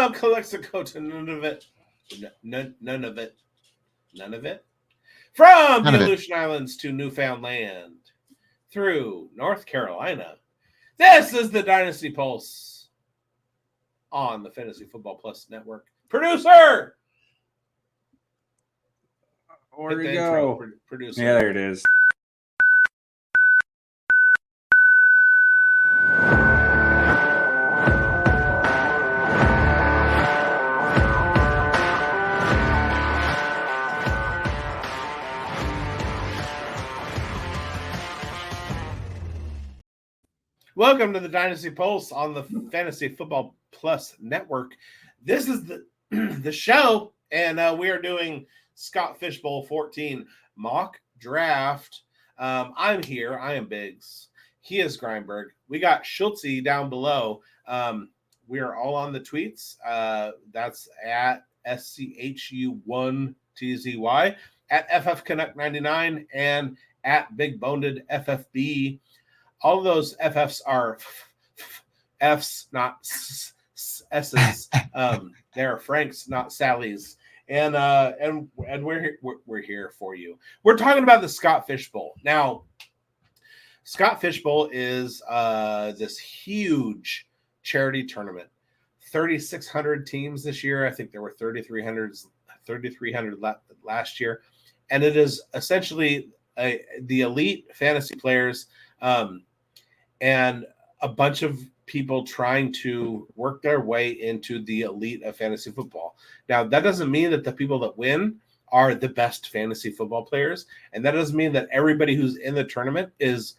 From Calexico to Nunavut. None of it. From the Aleutian Islands to Newfoundland. Through North Carolina. This is the Dynasty Pulse on the Fantasy Football Plus Network. Producer! Where we go? Producer. Yeah, there it is. Welcome to the Dynasty Pulse on the Fantasy Football Plus Network. This is the show, and we are doing Scott Fishbowl 14 mock draft. I'm here. I am bigz. He is Grindberg. We got Schultze down below. We are all on the tweets. That's at SCHU1TZY, at FFConnect99, and at BigBoned FFB. All of those FFs are Fs, not S's. They're Franks, not Sally's. And we're here for you. We're talking about the Scott Fishbowl. Now, Scott Fishbowl is this huge charity tournament. 3,600 teams this year. I think there were 3,300 last year. And it is essentially the elite fantasy players and a bunch of people trying to work their way into the elite of fantasy football. Now, that doesn't mean that the people that win are the best fantasy football players. And that doesn't mean that everybody who's in the tournament is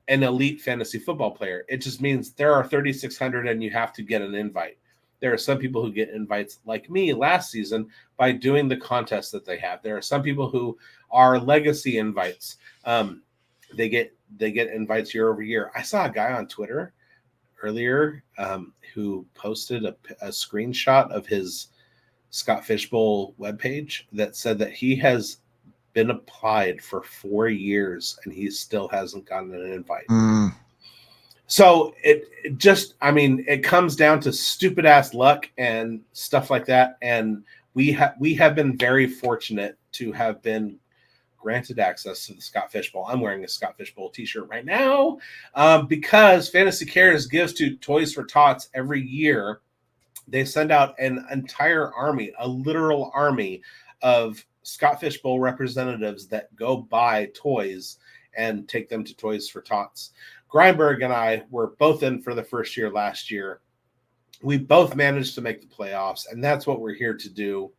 an elite fantasy football player. It just means there are 3,600 and you have to get an invite. There are some people who get invites like me last season by doing the contests that they have. There are some people who are legacy invites. They get invites year over year. I saw a guy on Twitter earlier who posted a screenshot of his Scott Fishbowl webpage that said that he has been applied for 4 years and he still hasn't gotten an invite. So it comes down to stupid ass luck and stuff like that. And we have been very fortunate to have been granted access to the Scott Fishbowl. I'm wearing a Scott Fishbowl t-shirt right now because Fantasy Cares gives to Toys for Tots every year. They send out an entire army, a literal army of Scott Fishbowl representatives that go buy toys and take them to Toys for Tots. Grindberg and I were both in for the first year last year. We both managed to make the playoffs, and that's what we're here to do,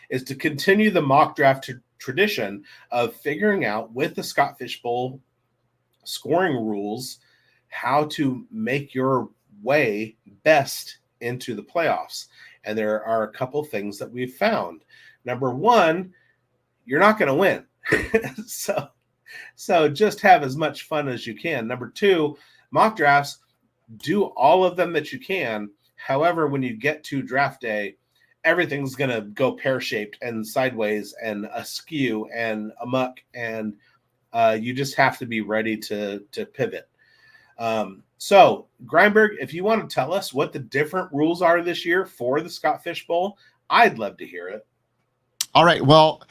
is to continue the mock draft tradition of figuring out with the Scott Fishbowl scoring rules how to make your way best into the playoffs. And there are a couple things that we've found. Number one, you're not going to win. So just have as much fun as you can. Number two, mock drafts, do all of them that you can. However, when you get to draft day, everything's going to go pear-shaped and sideways and askew and amuck, and you just have to be ready to pivot. So, Grindberg, if you want to tell us what the different rules are this year for the Scott Fishbowl, I'd love to hear it. All right. Well,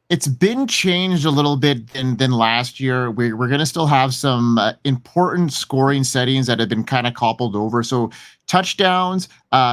it's been changed a little bit than last year. We're going to still have some important scoring settings that have been kind of cobbled over. So touchdowns,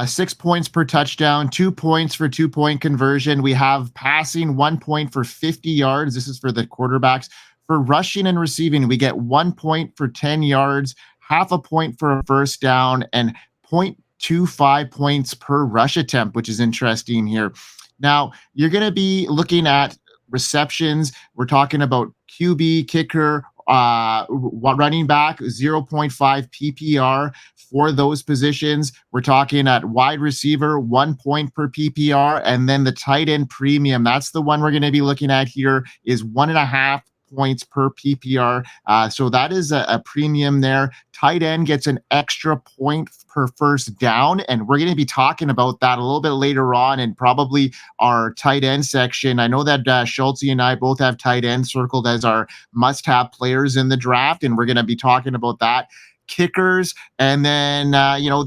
6 points per touchdown, 2 points for 2-point conversion. We have passing 1 point for 50 yards. This is for the quarterbacks. For rushing and receiving, we get 1 point for 10 yards, half a point for a first down, and 0.25 points per rush attempt, which is interesting here. Now, you're going to be looking at receptions. We're talking about QB, kicker, running back, 0.5 PPR for those positions. We're talking at wide receiver, 1 point per PPR, and then the tight end premium. That's the one we're going to be looking at here, is 1.5 points per PPR. So that is a premium there. Tight end gets an extra point per first down, and we're going to be talking about that a little bit later on in probably our tight end section. I know that Schultze and I both have tight end circled as our must-have players in the draft, and we're going to be talking about that. kickers, and then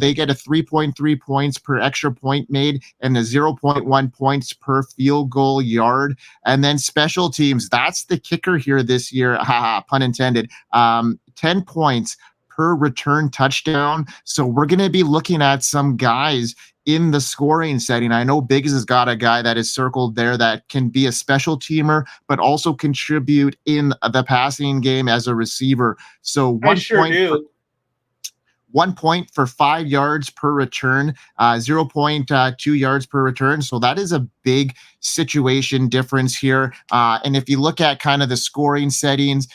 they get a 3.3 points per extra point made and the 0.1 points per field goal yard. And then special teams, that's the kicker here this year, haha, pun intended. 10 points per return touchdown. So we're going to be looking at some guys in the scoring setting. I know bigz has got a guy that is circled there that can be a special teamer, but also contribute in the passing game as a receiver. So I sure do. 1 point for 5 yards per return, 0.2 yards per return. So that is a big situation difference here. And if you look at kind of the scoring settings,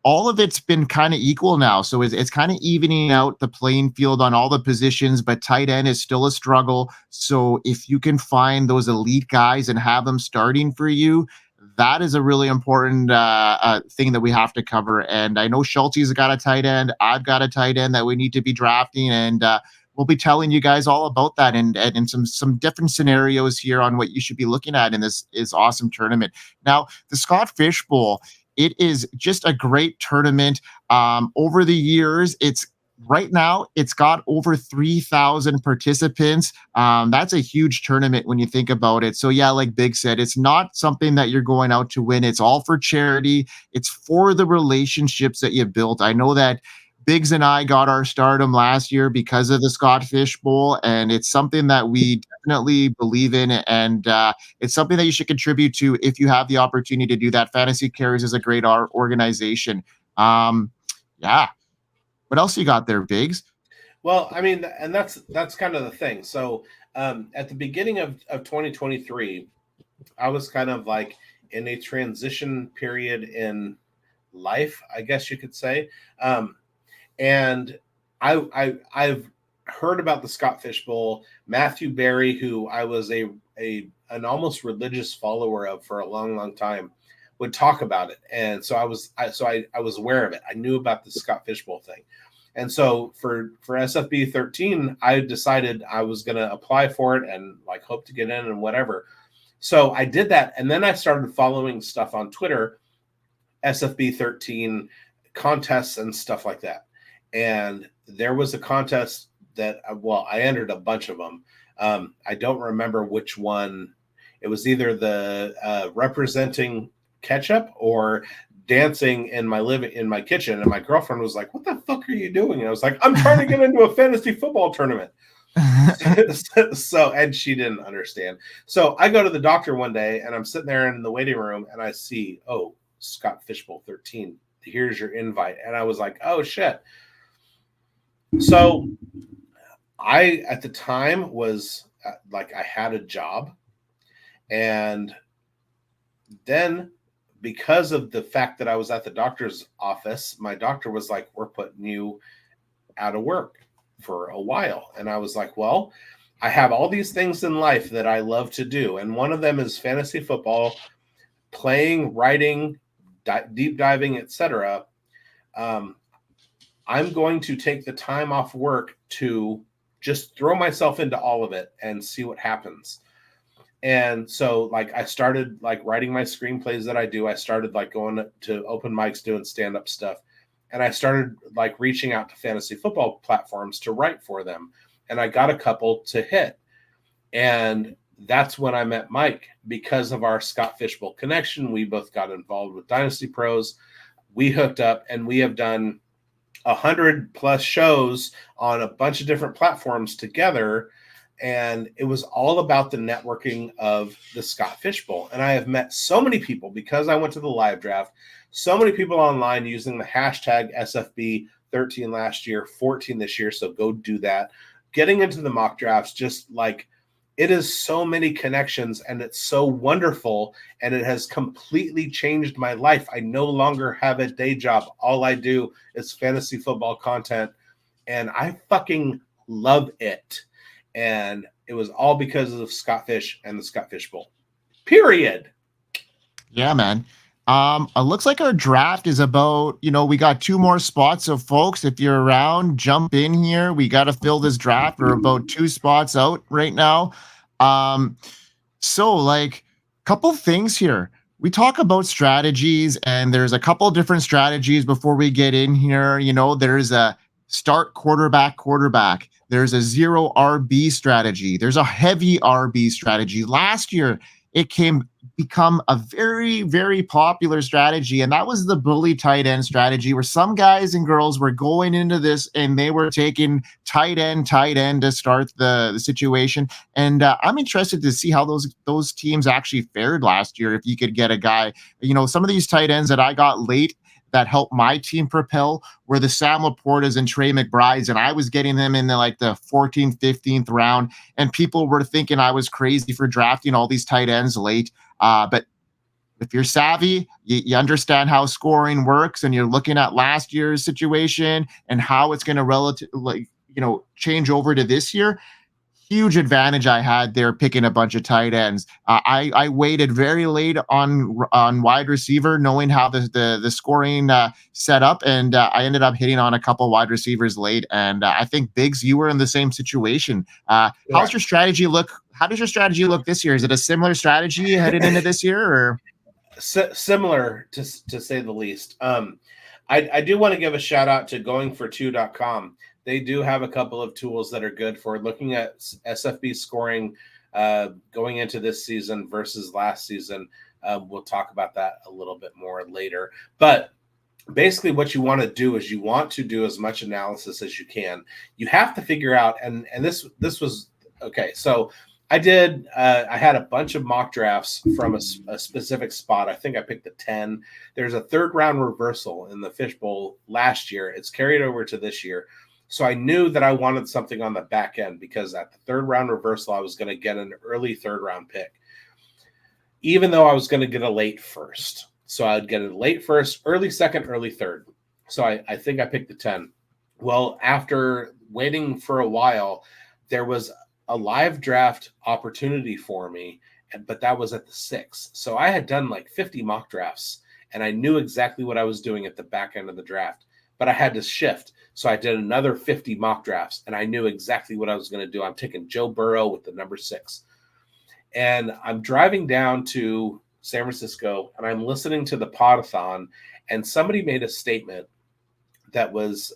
all of it's been kind of equal now. So it's kind of evening out the playing field on all the positions, but tight end is still a struggle. So if you can find those elite guys and have them starting for you, that is a really important thing that we have to cover. And I know Schulte's got a tight end. I've got a tight end that we need to be drafting. And we'll be telling you guys all about that and some different scenarios here on what you should be looking at in this awesome tournament. Now, the Scott Fish Bowl, it is just a great tournament. Over the years, right now, it's got over 3,000 participants. That's a huge tournament when you think about it. So yeah, like bigz said, it's not something that you're going out to win. It's all for charity. It's for the relationships that you built. I know that bigz and I got our stardom last year because of the Scott Fish Bowl, and it's something that we definitely believe in, and it's something that you should contribute to if you have the opportunity to do that. Fantasy Carries is a great organization. Yeah. What else you got there, bigz? Well, I mean, and that's kind of the thing. So at the beginning of 2023, I was kind of like in a transition period in life, I guess you could say. And I've heard about the Scott Fish Bowl. Matthew Berry, who I was an almost religious follower of for a long, long time, would talk about it. And so I was aware of it. I knew about the Scott Fish Bowl thing. And so for SFB 13, I decided I was going to apply for it and like hope to get in and whatever. So I did that. And then I started following stuff on Twitter, SFB 13 contests and stuff like that. And there was a contest that, I entered a bunch of them. I don't remember which one. It was either the representing ketchup or dancing in my kitchen. And my girlfriend was like, "What the fuck are you doing?" And I was like, "I'm trying to get into a fantasy football tournament." So, and she didn't understand. So I go to the doctor one day and I'm sitting there in the waiting room and I see, oh, Scott Fish Bowl 13. Here's your invite. And I was like, oh shit. So I, at the time, was like, I had a job. And then because of the fact that I was at the doctor's office, my doctor was like, "We're putting you out of work for a while." And I was like, well, I have all these things in life that I love to do. And one of them is fantasy football, playing, writing, deep diving, etc. I'm going to take the time off work to just throw myself into all of it and see what happens. And so like I started like writing my screenplays that I do. I started like going to open mics, doing stand-up stuff. And I started like reaching out to fantasy football platforms to write for them. And I got a couple to hit. And that's when I met Mike. Because of our Scott Fish Bowl connection, we both got involved with Dynasty Pros. We hooked up and we have done 100+ shows on a bunch of different platforms together. And it was all about the networking of the Scott Fish Bowl. And I have met so many people because I went to the live draft, so many people online using the hashtag SFB13 last year, 14 this year. So go do that. Getting into the mock drafts, just like it is so many connections and it's so wonderful. And it has completely changed my life. I no longer have a day job. All I do is fantasy football content. And I fucking love it. And it was all because of Scott Fish and the Scott Fish Bowl. Period. Yeah, man. It looks like our draft is about, we got 2 more spots. So folks, if you're around, jump in here. We got to fill this draft. We're about 2 spots out right now. So like couple things here. we talk about strategies, and there's a couple different strategies before we get in here. There's a start quarterback. There's a zero RB strategy. There's a heavy RB strategy. Last year, it become a very, very popular strategy, and that was the bully tight end strategy, where some guys and girls were going into this and they were taking tight end to start the situation. And I'm interested to see how those teams actually fared last year. If you could get a guy, some of these tight ends that I got late that helped my team propel were the Sam Laportas and Trey McBrides, and I was getting them in the 14th, 15th round, and people were thinking I was crazy for drafting all these tight ends late. But if you're savvy, you understand how scoring works, and you're looking at last year's situation and how it's going to change over to this year. Huge advantage I had there picking a bunch of tight ends. I waited very late on wide receiver, knowing how the scoring set up, and I ended up hitting on a couple wide receivers late. And I think bigz, you were in the same situation. How's your strategy look? How does your strategy look this year? Is it a similar strategy headed into this year, or similar to say the least? I do want to give a shout out to goingfor2.com. They do have a couple of tools that are good for looking at SFB scoring going into this season versus last season. We'll talk about that a little bit more later. But basically what you want to do is you want to do as much analysis as you can. You have to figure out, and this was, okay, so I had a bunch of mock drafts from a specific spot. I think I picked the 10. There's a third round reversal in the Fishbowl last year. It's carried over to this year. So I knew that I wanted something on the back end, because at the third round reversal, I was going to get an early third round pick, even though I was going to get a late first. So I'd get a late first, early second, early third. So I think I picked the 10. Well, after waiting for a while, there was a live draft opportunity for me, but that was at the 6. So I had done 50 mock drafts, and I knew exactly what I was doing at the back end of the draft. But I had to shift. So I did another 50 mock drafts, and I knew exactly what I was going to do. I'm taking Joe Burrow with the number 6. And I'm driving down to San Francisco, and I'm listening to the Podathon, and somebody made a statement that was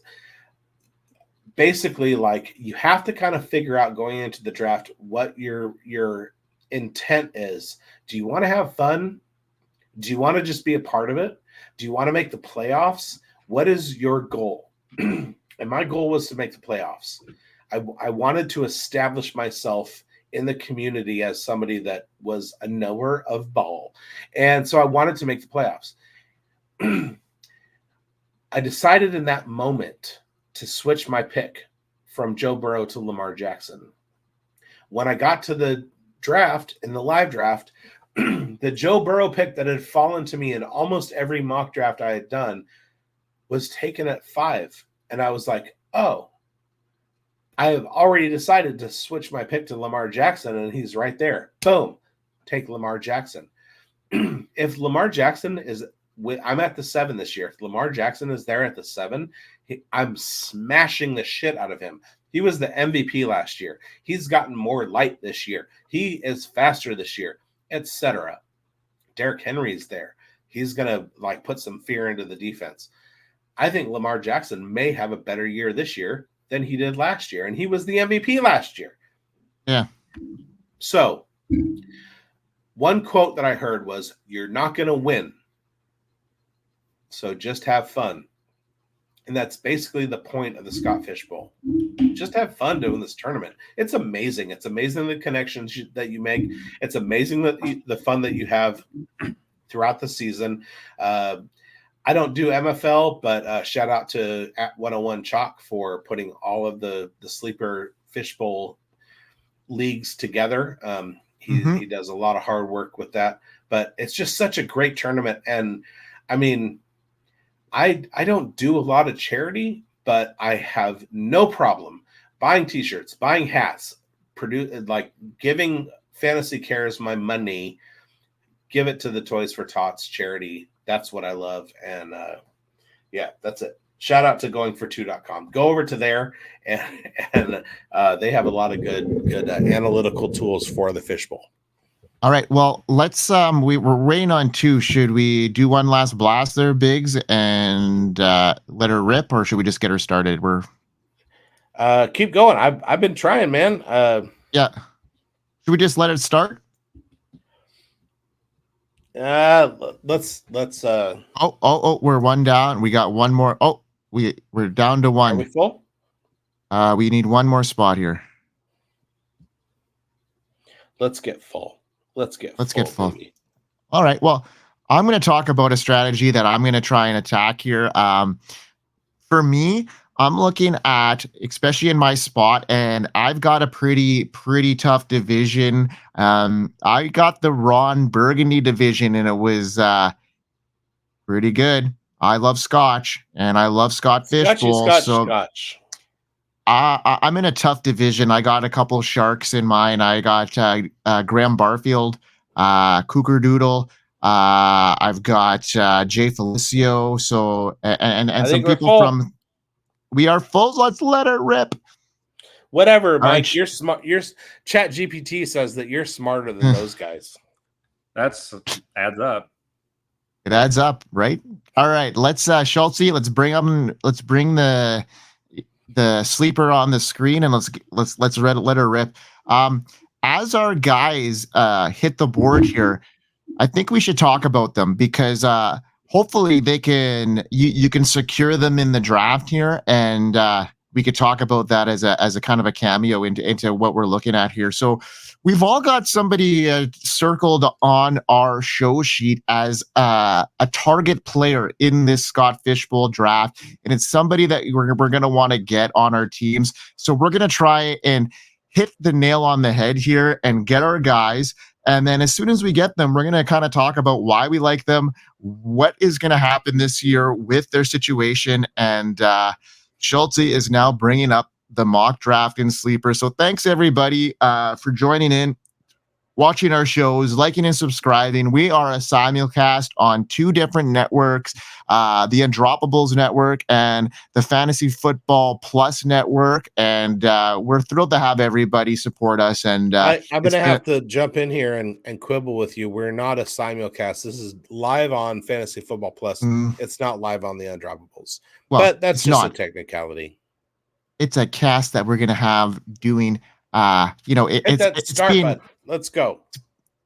basically you have to kind of figure out going into the draft what your intent is. Do you want to have fun? Do you want to just be a part of it? Do you want to make the playoffs? What is your goal? And my goal was to make the playoffs. I wanted to establish myself in the community as somebody that was a knower of ball. And so I wanted to make the playoffs. I decided in that moment to switch my pick from Joe Burrow to Lamar Jackson. When I got to the draft, in the live draft, the Joe Burrow pick that had fallen to me in almost every mock draft I had done was taken at 5. And I was like, oh, I have already decided to switch my pick to Lamar Jackson, and he's right there. Boom, take Lamar Jackson. If Lamar Jackson is I'm at the 7 this year. If Lamar Jackson is there at the 7, I'm smashing the shit out of him. He was the MVP last year. He's gotten more light this year. He is faster this year, etc. Derrick Henry's there. He's going to put some fear into the defense. I think Lamar Jackson may have a better year this year than he did last year, and he was the MVP last year. Yeah. So one quote that I heard was, "You're not going to win, so just have fun." And that's basically the point of the Scott Fish Bowl. Just have fun doing this tournament. It's amazing. It's amazing the connections that you make. It's amazing that the fun that you have throughout the season. I don't do MFL, but shout out to @101 Chalk for putting all of the sleeper fishbowl leagues together. He does a lot of hard work with that, but it's just such a great tournament. And I mean, I don't do a lot of charity, but I have no problem buying t-shirts, buying hats, giving Fantasy Cares my money, give it to the Toys for Tots charity. That's what I love. And yeah, that's it. Shout out to goingfor2.com. Go over to there, and they have a lot of good analytical tools for the fishbowl. All right. Well, let's we're waiting on two. Should we do one last blast there, bigz, and let her rip, or should we just get her started? We're Keep going. I've been trying, man. Yeah. Should we just let it start? Let's We're one down. We got one more. Oh, we're down to are one. we full? We need one more spot here. Let's get full. Let's get full. Baby. All right. Well, I'm going to talk about a strategy that I'm going to try and attack here. For me, I'm looking at, especially in my spot, and I've got a pretty tough division. I got the Ron Burgundy division, and it was pretty good. I love Scotch, and I love Scott Fishbowl. Scotch. I'm in a tough division. I got a couple sharks in mine. I got Graham Barfield, Cougar Doodle. I've got Jay Felicio. So and some people from. We are full. Let's let it rip. Whatever, Mike. Right. You're smart. Your Chat GPT says that you're smarter than those guys. That's adds up. It adds up, right? All right. Let's Schultze. Let's bring the sleeper on the screen, and let's let her rip. As our guys hit the board here, I think we should talk about them because hopefully they can you can secure them in the draft here, and we could talk about that as a kind of a cameo into what we're looking at here. So we've all got somebody circled on our show sheet as a target player in this Scott Fishbowl draft, and it's somebody that we're going to want to get on our teams. So we're going to try and hit the nail on the head here and get our guys. And then as soon as we get them, we're going to kind of talk about why we like them, what is going to happen this year with their situation. And Schultze is now bringing up the mock draft in Sleeper. So thanks, everybody, for joining in, watching our shows, liking and subscribing. We are a simulcast on two different networks, the Undroppables network and the Fantasy Football Plus network. And we're thrilled to have everybody support us. And I'm going to have to jump in here and quibble with you. We're not a simulcast. This is live on Fantasy Football Plus. It's not live on the Undroppables. Well, but that's just a technicality. It's a cast that we're going to have doing, it's being, button. Let's go.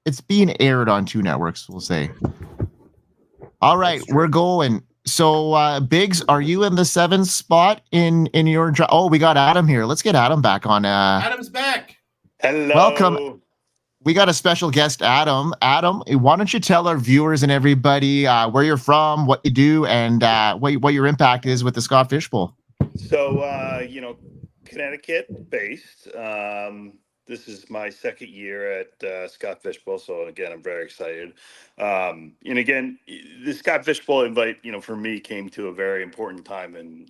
It's being aired on two networks, we'll say. All right, we're going. So, bigz, are you in the 7th spot in your draft? Oh, we got Adam here. Let's get Adam back on. Adam's back. Hello. Welcome. We got a special guest, Adam. Adam, why don't you tell our viewers and everybody where you're from, what you do, and what your impact is with the Scott Fishbowl? So, Connecticut based. This is my second year at Scott Fishbowl. So again, I'm very excited. And again, the Scott Fishbowl invite, for me came to a very important time. And,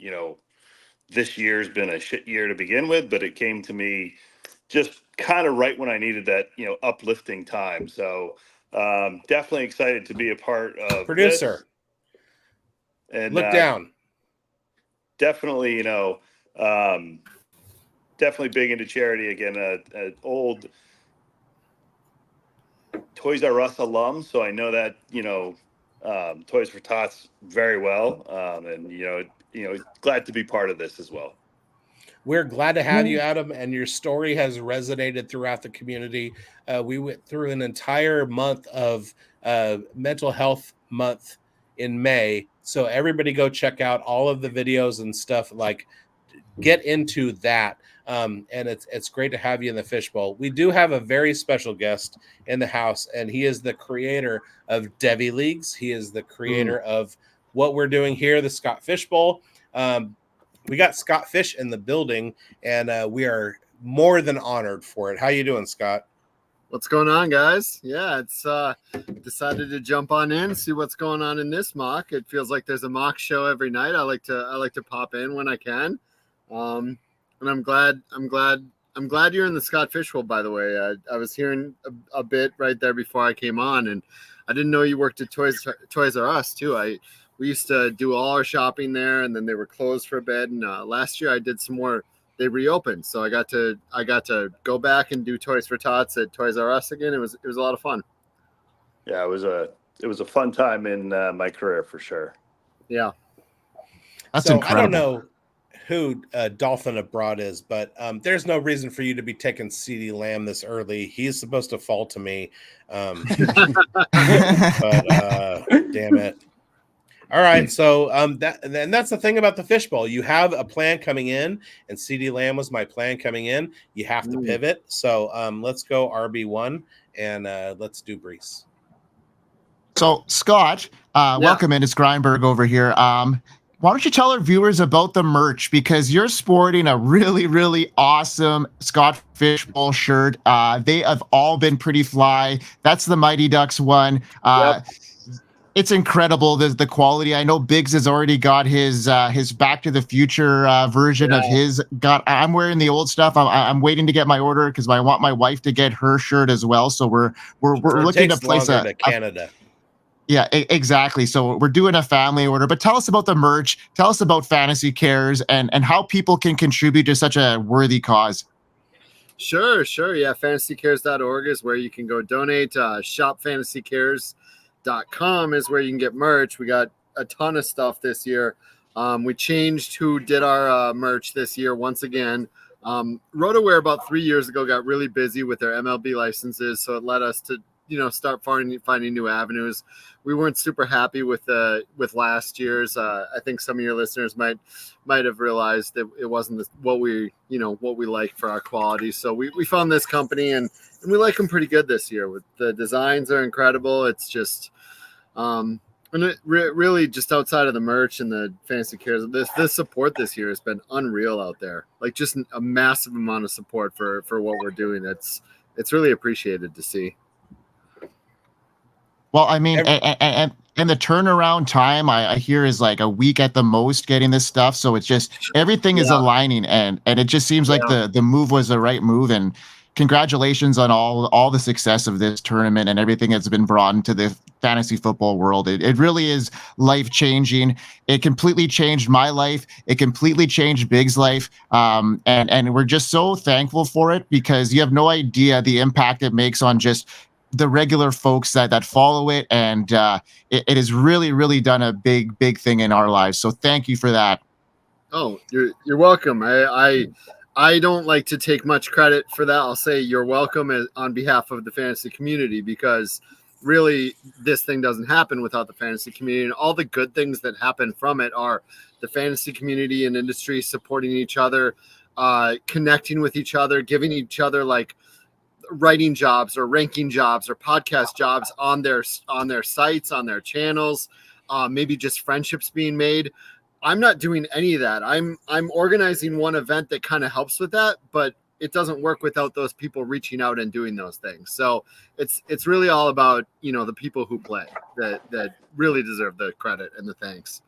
this year's been a shit year to begin with, but it came to me just kind of right when I needed that, uplifting time. So definitely excited to be a part of producer. This. And look down. Definitely, definitely big into charity. Again, an old Toys R Us alum, so I know that Toys for Tots very well, and glad to be part of this as well. We're glad to have you, Adam, and your story has resonated throughout the community. We went through an entire month of mental health month in May, so everybody go check out all of the videos and stuff. Like, get into that, and it's great to have you in the Fishbowl. We do have a very special guest in the house, and he is the creator of Devi Leagues. He is the creator of what we're doing here, the Scott Fishbowl. We got Scott Fish in the building, and we are more than honored for it. How you doing, Scott? What's going on, guys? Yeah, it's decided to jump on in, see what's going on in this mock. It feels like there's a mock show every night. I like to pop in when I can. And I'm glad you're in the Scott Fishbowl, by the way. I was hearing a bit right there before I came on, and I didn't know you worked at Toys R Us too. We used to do all our shopping there, and then they were closed for a bit. And last year I did some more they reopened. So I got to go back and do Toys for Tots at Toys R Us again. It was a lot of fun. Yeah, it was a fun time in my career for sure. Yeah. That's so incredible. I don't know who Dolphin Abroad is, but there's no reason for you to be taking CD Lamb this early. He's supposed to fall to me. But damn it. All right, so that's the thing about the fishbowl. You have a plan coming in, and CD Lamb was my plan coming in. You have to pivot. So let's go RB1 and let's do Brees. So Scott, welcome in. It's Grindberg over here. Why don't you tell our viewers about the merch, because you're sporting a really, really awesome Scott Fishbowl shirt. They have all been pretty fly. That's the Mighty Ducks one. It's incredible, the quality. I know bigz has already got his Back to the Future version of his. I'm wearing the old stuff. I'm waiting to get my order because I want my wife to get her shirt as well. So we're looking to place to Canada. Yeah, exactly. So we're doing a family order. But tell us about the merch. Tell us about Fantasy Cares and how people can contribute to such a worthy cause. Sure. Yeah, fantasycares.org is where you can go donate. shopfantasycares.com is where you can get merch. We got a ton of stuff this year. We changed who did our merch this year once again. RotoWare about 3 years ago got really busy with their MLB licenses, so it led us to start finding new avenues. We weren't super happy with last year's. I think some of your listeners might have realized that it wasn't what we like for our quality. So we found this company and we like them pretty good this year. With the designs are incredible. It's just and it really just outside of the merch and the Fantasy Cares, this support this year has been unreal out there. Like just a massive amount of support for what we're doing. It's really appreciated to see. Well, I mean, and the turnaround time I hear is like a week at the most getting this stuff. So it's just everything is aligning, and it just seems like the move was the right move. And congratulations on all the success of this tournament and everything that's been brought into the fantasy football world. It really is life changing. It completely changed my life. It completely changed bigz life. And we're just so thankful for it, because you have no idea the impact it makes on just the regular folks that follow it, and it has really, really done a big thing in our lives. So thank you for that. Oh, you're welcome. I don't like to take much credit for that. I'll say you're welcome on behalf of the fantasy community, because really this thing doesn't happen without the fantasy community, and all the good things that happen from it are the fantasy community and industry supporting each other, connecting with each other, giving each other like writing jobs or ranking jobs or podcast jobs on their sites, on their channels, maybe just friendships being made. I'm not doing any of that. I'm organizing one event that kind of helps with that, but it doesn't work without those people reaching out and doing those things. So it's really all about, the people who play that really deserve the credit and the thanks.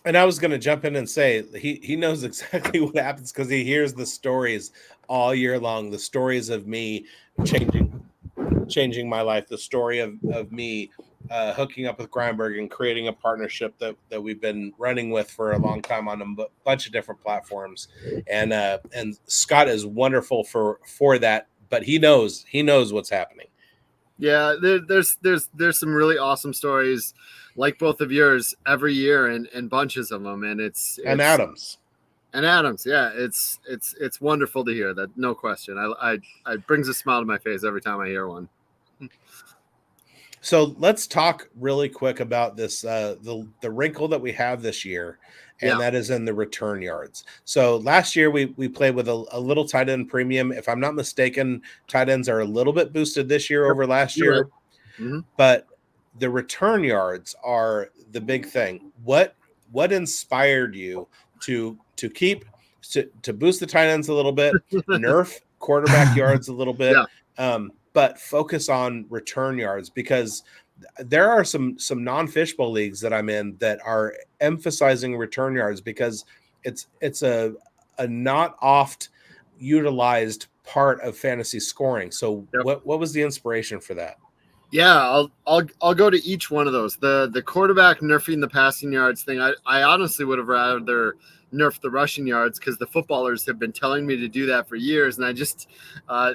And I was going to jump in and say he knows exactly what happens, because he hears the stories all year long, the stories of me changing my life, the story of me hooking up with Grindberg and creating a partnership that we've been running with for a long time on a bunch of different platforms. And Scott is wonderful for that, but he knows what's happening. Yeah, there's some really awesome stories like both of yours every year, and bunches of them, and it's Adams. Yeah, it's wonderful to hear that, no question. It brings a smile to my face every time I hear one. So let's talk really quick about this the wrinkle that we have this year, and that is in the return yards. So last year we played with a little tight end premium. If I'm not mistaken, tight ends are a little bit boosted this year over last year. Mm-hmm. But the return yards are the big thing. What inspired you to boost the tight ends a little bit, nerf quarterback yards a little bit, but focus on return yards? Because there are some non-fishbowl leagues that I'm in that are emphasizing return yards, because it's a not oft utilized part of fantasy scoring. So what was the inspiration for that? Yeah, I'll go to each one of those. The quarterback nerfing the passing yards thing. I honestly would have rather nerfed the rushing yards because the footballers have been telling me to do that for years, and I just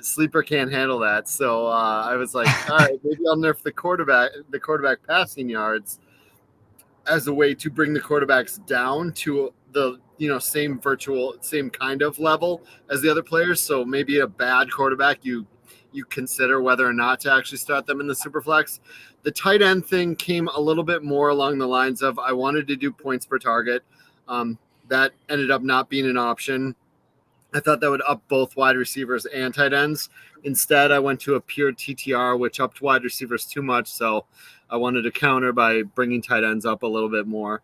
sleeper can't handle that. So I was like, all right, maybe I'll nerf the quarterback passing yards as a way to bring the quarterbacks down to the same kind of level as the other players. So maybe a bad quarterback you consider whether or not to actually start them in the superflex. The tight end thing came a little bit more along the lines of I wanted to do points per target. That ended up not being an option. I thought that would up both wide receivers and tight ends. Instead, I went to a pure TTR, which upped wide receivers too much. So I wanted to counter by bringing tight ends up a little bit more.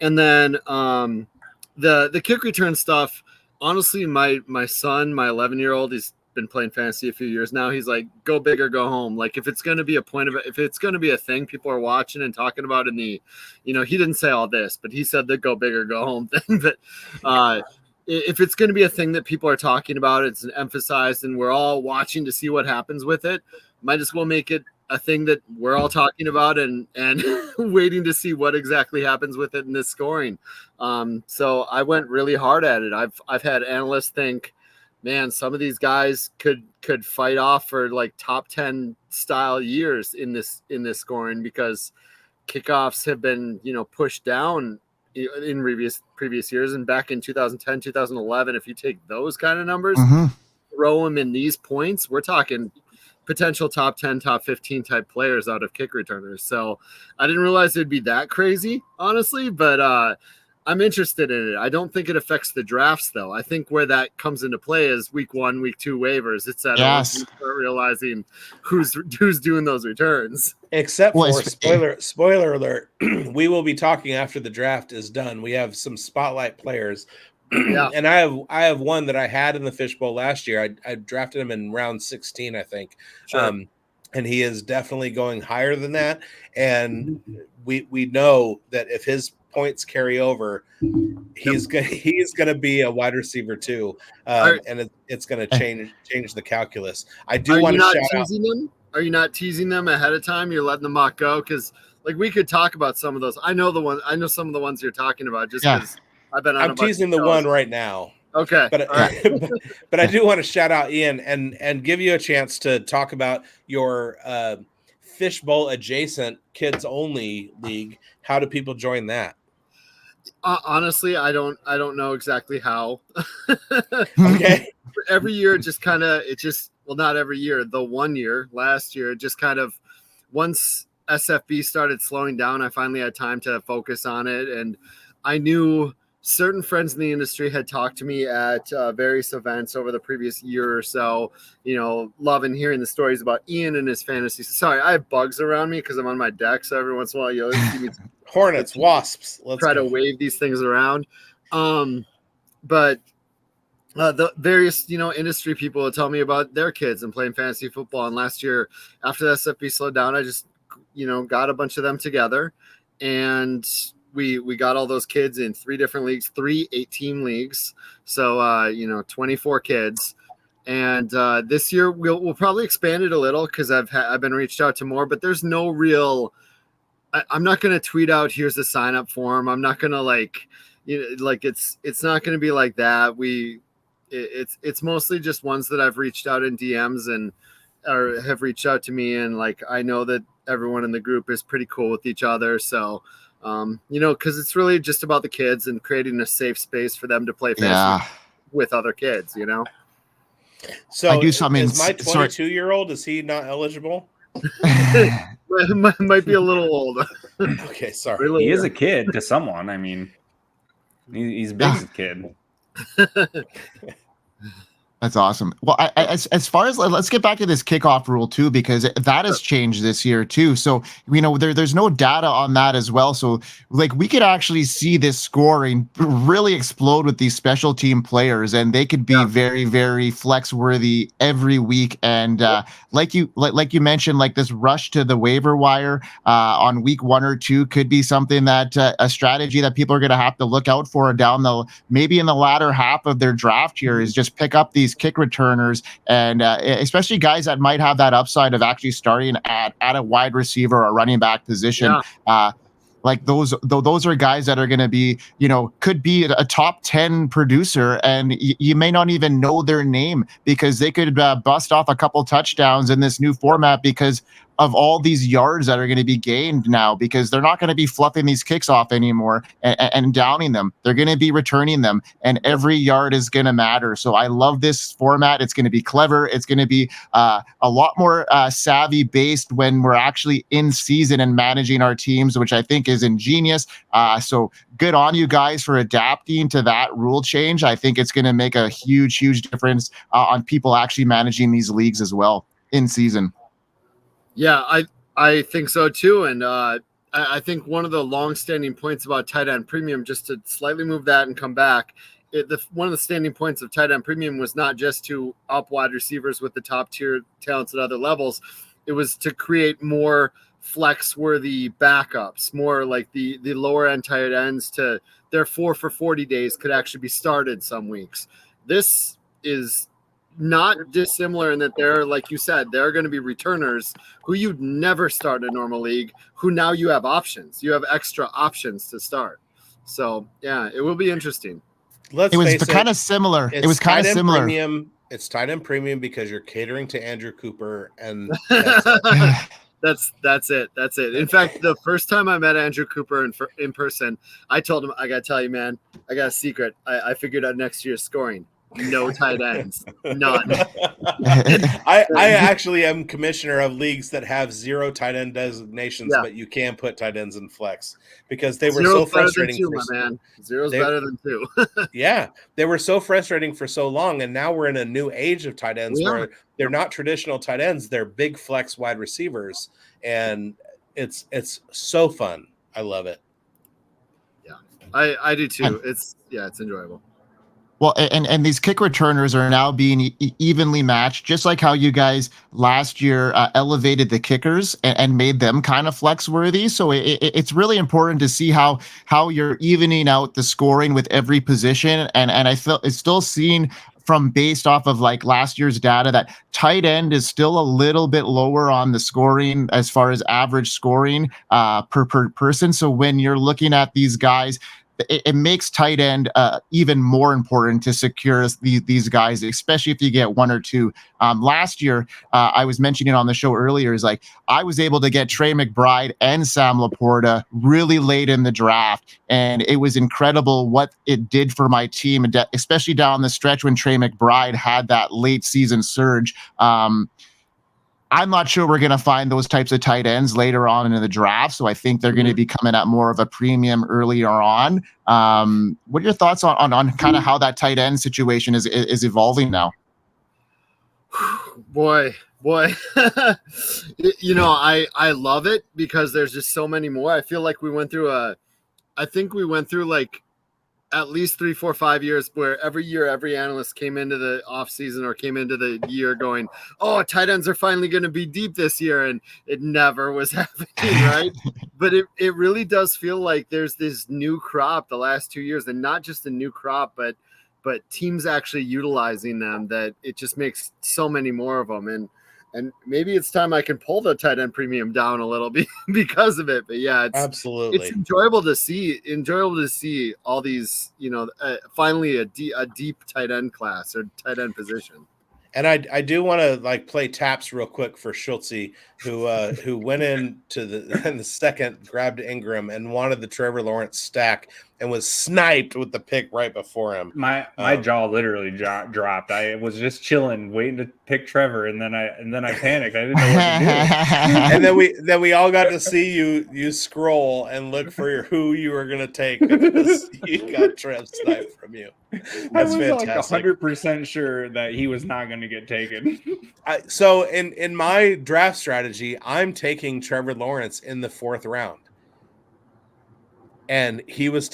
And then the kick return stuff, honestly, my son, my 11-year-old, he's been playing fantasy a few years now. He's like, go big or go home. Like if it's going to be if it's going to be a thing people are watching and talking about in the, he didn't say all this, but he said the go big or go home thing. But if it's going to be a thing that people are talking about, it's emphasized and we're all watching to see what happens with it, might as well make it a thing that we're all talking about and waiting to see what exactly happens with it in this scoring. So I went really hard at it. I've had analysts think, man, some of these guys could fight off for like top 10 style years in this scoring because kickoffs have been, pushed down in previous years. And back in 2010, 2011, if you take those kind of numbers, throw them in these points, we're talking potential top 10, top 15 type players out of kick returners. So I didn't realize it'd be that crazy, honestly, but I'm interested in it. I don't think it affects the drafts, though. I think where that comes into play is week 1, week 2 waivers. It's that you start realizing who's doing those returns. Except for spoiler alert, we will be talking after the draft is done. We have some spotlight players. Yeah. And I have one that I had in the fishbowl last year. I drafted him in round 16, I think. Sure. And he is definitely going higher than that. And we know that if his points carry over, he's gonna be a wide receiver too. And it's gonna change the calculus. I do want to shout out. Are you not teasing them ahead of time? You're letting the mock go? Because like we could talk about some of those. I know some of the ones you're talking about just because I'm teasing the one right now. Okay. But but I do want to shout out Ian and give you a chance to talk about your fishbowl adjacent kids only league. How do people join that? Honestly, I don't know exactly how. Okay. Every year not every year, the 1 year last year, just kind of once SFB started slowing down, I finally had time to focus on it. And I knew certain friends in the industry had talked to me at various events over the previous year or so, loving hearing the stories about Ian and his fantasy. Sorry, I have bugs around me because I'm on my deck. So every once in a while, you'll see me hornets, wasps. Let's try to wave these things around. But the various, industry people will tell me about their kids and playing fantasy football. And last year, after the SFB slowed down, I just, got a bunch of them together and we got all those kids in 3 different leagues, 3 8-team leagues. So, 24 kids. And this year we'll probably expand it a little because I've been reached out to more, but there's no real, I'm not going to tweet out, here's the sign up form. I'm not going to it's not going to be like that. It's mostly just ones that I've reached out in DMs or have reached out to me. And I know that everyone in the group is pretty cool with each other. So, because it's really just about the kids and creating a safe space for them to play fantasy with other kids, So I do something. Is my 22-year-old, is he not eligible? Might be a little old. Okay, sorry. He is a kid to someone. I mean, he's big as a kid. That's awesome. Well, as far as let's get back to this kickoff rule too, because that has changed this year too. So there's no data on that as well. So we could actually see this scoring really explode with these special team players, and they could be very, very flex worthy every week. And like you mentioned, this rush to the waiver wire on week 1 or 2 could be something that a strategy that people are going to have to look out for maybe in the latter half of their draft year is just pick up these these kick returners, and especially guys that might have that upside of actually starting at a wide receiver or running back position. Like those are guys that are going to be, could be a top 10 producer, and you may not even know their name because they could bust off a couple touchdowns in this new format because of all these yards that are going to be gained now, because they're not going to be fluffing these kicks off anymore and downing them. They're going to be returning them, and every yard is going to matter. So I love this format. It's going to be clever. It's going to be a lot more savvy based when we're actually in season and managing our teams, which I think is ingenious. So good on you guys for adapting to that rule change. I think it's going to make a huge difference on people actually managing these leagues as well in season. Yeah, I think so too. And I think one of the long-standing points about tight end premium, just to slightly move that and come back, one of the standing points of tight end premium was not just to up wide receivers with the top tier talents at other levels. It was to create more flex-worthy backups, more like the lower end tight ends to their 4 for 40 days could actually be started some weeks. This is not dissimilar in that they're, like you said, there are going to be returners who you'd never start in a normal league, who now you have options. You have extra options to start. So, yeah, it will be interesting. It was kind of similar. It was kind of similar. Premium. It's tight end premium because you're catering to Andrew Cooper, and that's it. That's it. In fact, the first time I met Andrew Cooper in person, I told him, I got to tell you, man, I got a secret. I figured out next year's scoring. No tight ends, none. I actually am commissioner of leagues that have 0 tight end designations, but you can put tight ends in flex because they were so frustrating. Zero's better than 2. Yeah, they were so frustrating for so long, and now we're in a new age of tight ends where they're not traditional tight ends; they're big flex wide receivers, and it's so fun. I love it. Yeah, I do too. It's enjoyable. Well, and these kick returners are now being evenly matched, just like how you guys last year elevated the kickers and made them kind of flex worthy. So it's really important to see how you're evening out the scoring with every position. And I feel it's still seen from based off of like last year's data that tight end is still a little bit lower on the scoring as far as average scoring per person. So when you're looking at these guys, it makes tight end even more important to secure these guys, especially if you get 1 or 2. Last year, I was mentioning it on the show earlier, is like I was able to get Trey McBride and Sam Laporta really late in the draft, and it was incredible what it did for my team, especially down the stretch when Trey McBride had that late season surge. I'm not sure we're going to find those types of tight ends later on in the draft. So I think they're going to be coming at more of a premium earlier on. What are your thoughts on kind of how that tight end situation is evolving now? Boy. I love it because there's just so many more. I feel like we went through like at least 3, 4, 5 years where every year every analyst came into the offseason or came into the year going, oh, tight ends are finally going to be deep this year, and it never was happening, right? But it really does feel like there's this new crop the last 2 years, and not just a new crop, but teams actually utilizing them, that it just makes so many more of them. And maybe it's time I can pull the tight end premium down a little bit because of it. But yeah, it's enjoyable to see all these, finally a deep tight end class or tight end position. And I do want to play taps real quick for Schultze, who went into the second, grabbed Engram and wanted the Trevor Lawrence stack and was sniped with the pick right before him. My jaw literally dropped. I was just chilling, waiting to pick Trevor, and then I panicked. I didn't know what to do. And then we all got to see you scroll and look for who you were going to take because you got Trev sniped from you. That's fantastic. Like 100% sure that he was not going to get taken. So in my draft strategy, I'm taking Trevor Lawrence in the 4th round. And he was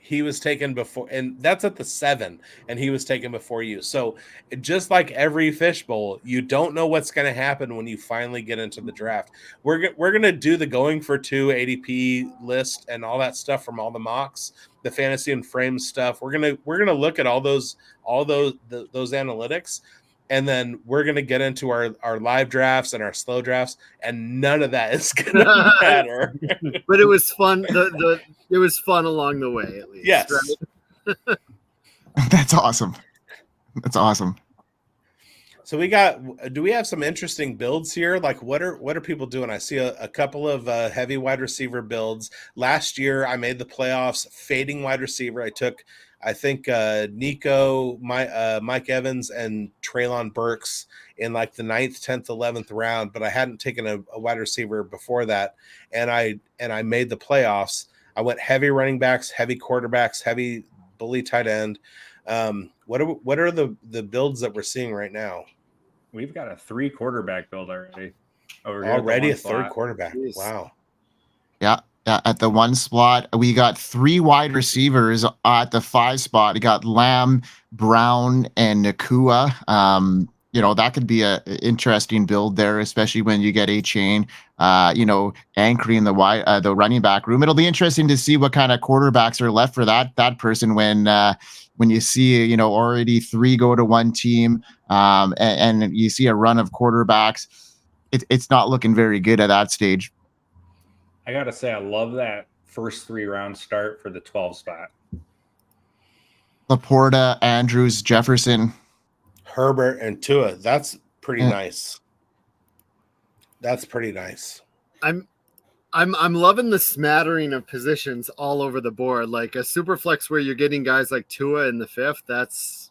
he was taken before, and that's at the 7, and he was taken before you. So just like every fishbowl, you don't know what's going to happen when you finally get into the draft. We're going to do the going for 2 ADP list and all that stuff from all the mocks, the fantasy and frame stuff. We're going to look at all those analytics. And then we're going to get into our live drafts and our slow drafts, and none of that is going to matter. But it was fun. It was fun along the way, at least. Yes. Right? That's awesome. That's awesome. So do we have some interesting builds here? Like what are people doing? I see a couple of heavy wide receiver builds. Last year I made the playoffs fading wide receiver. I think Nico, Mike Evans, and Treylon Burks in like the 9th, 10th, 11th round, but I hadn't taken a wide receiver before that. And I made the playoffs. I went heavy running backs, heavy quarterbacks, heavy bully tight end. What are the builds that we're seeing right now? We've got a 3 quarterback build already. Over here Already a spot. 3rd quarterback. Jeez. Wow. Yeah. At the 1 spot, we got 3 wide receivers at the 5 spot. We got Lamb, Brown, and Nakua. That could be a interesting build there, especially when you get a chain, anchoring the running back room. It'll be interesting to see what kind of quarterbacks are left for that person when you see, already 3 go to one team, and you see a run of quarterbacks. It's not looking very good at that stage. I got to say, I love that first 3 round start for the 12 spot. Laporta, Andrews, Jefferson, Herbert, and Tua. That's pretty nice. That's pretty nice. I'm loving the smattering of positions all over the board. Like a super flex where you're getting guys like Tua in the 5th.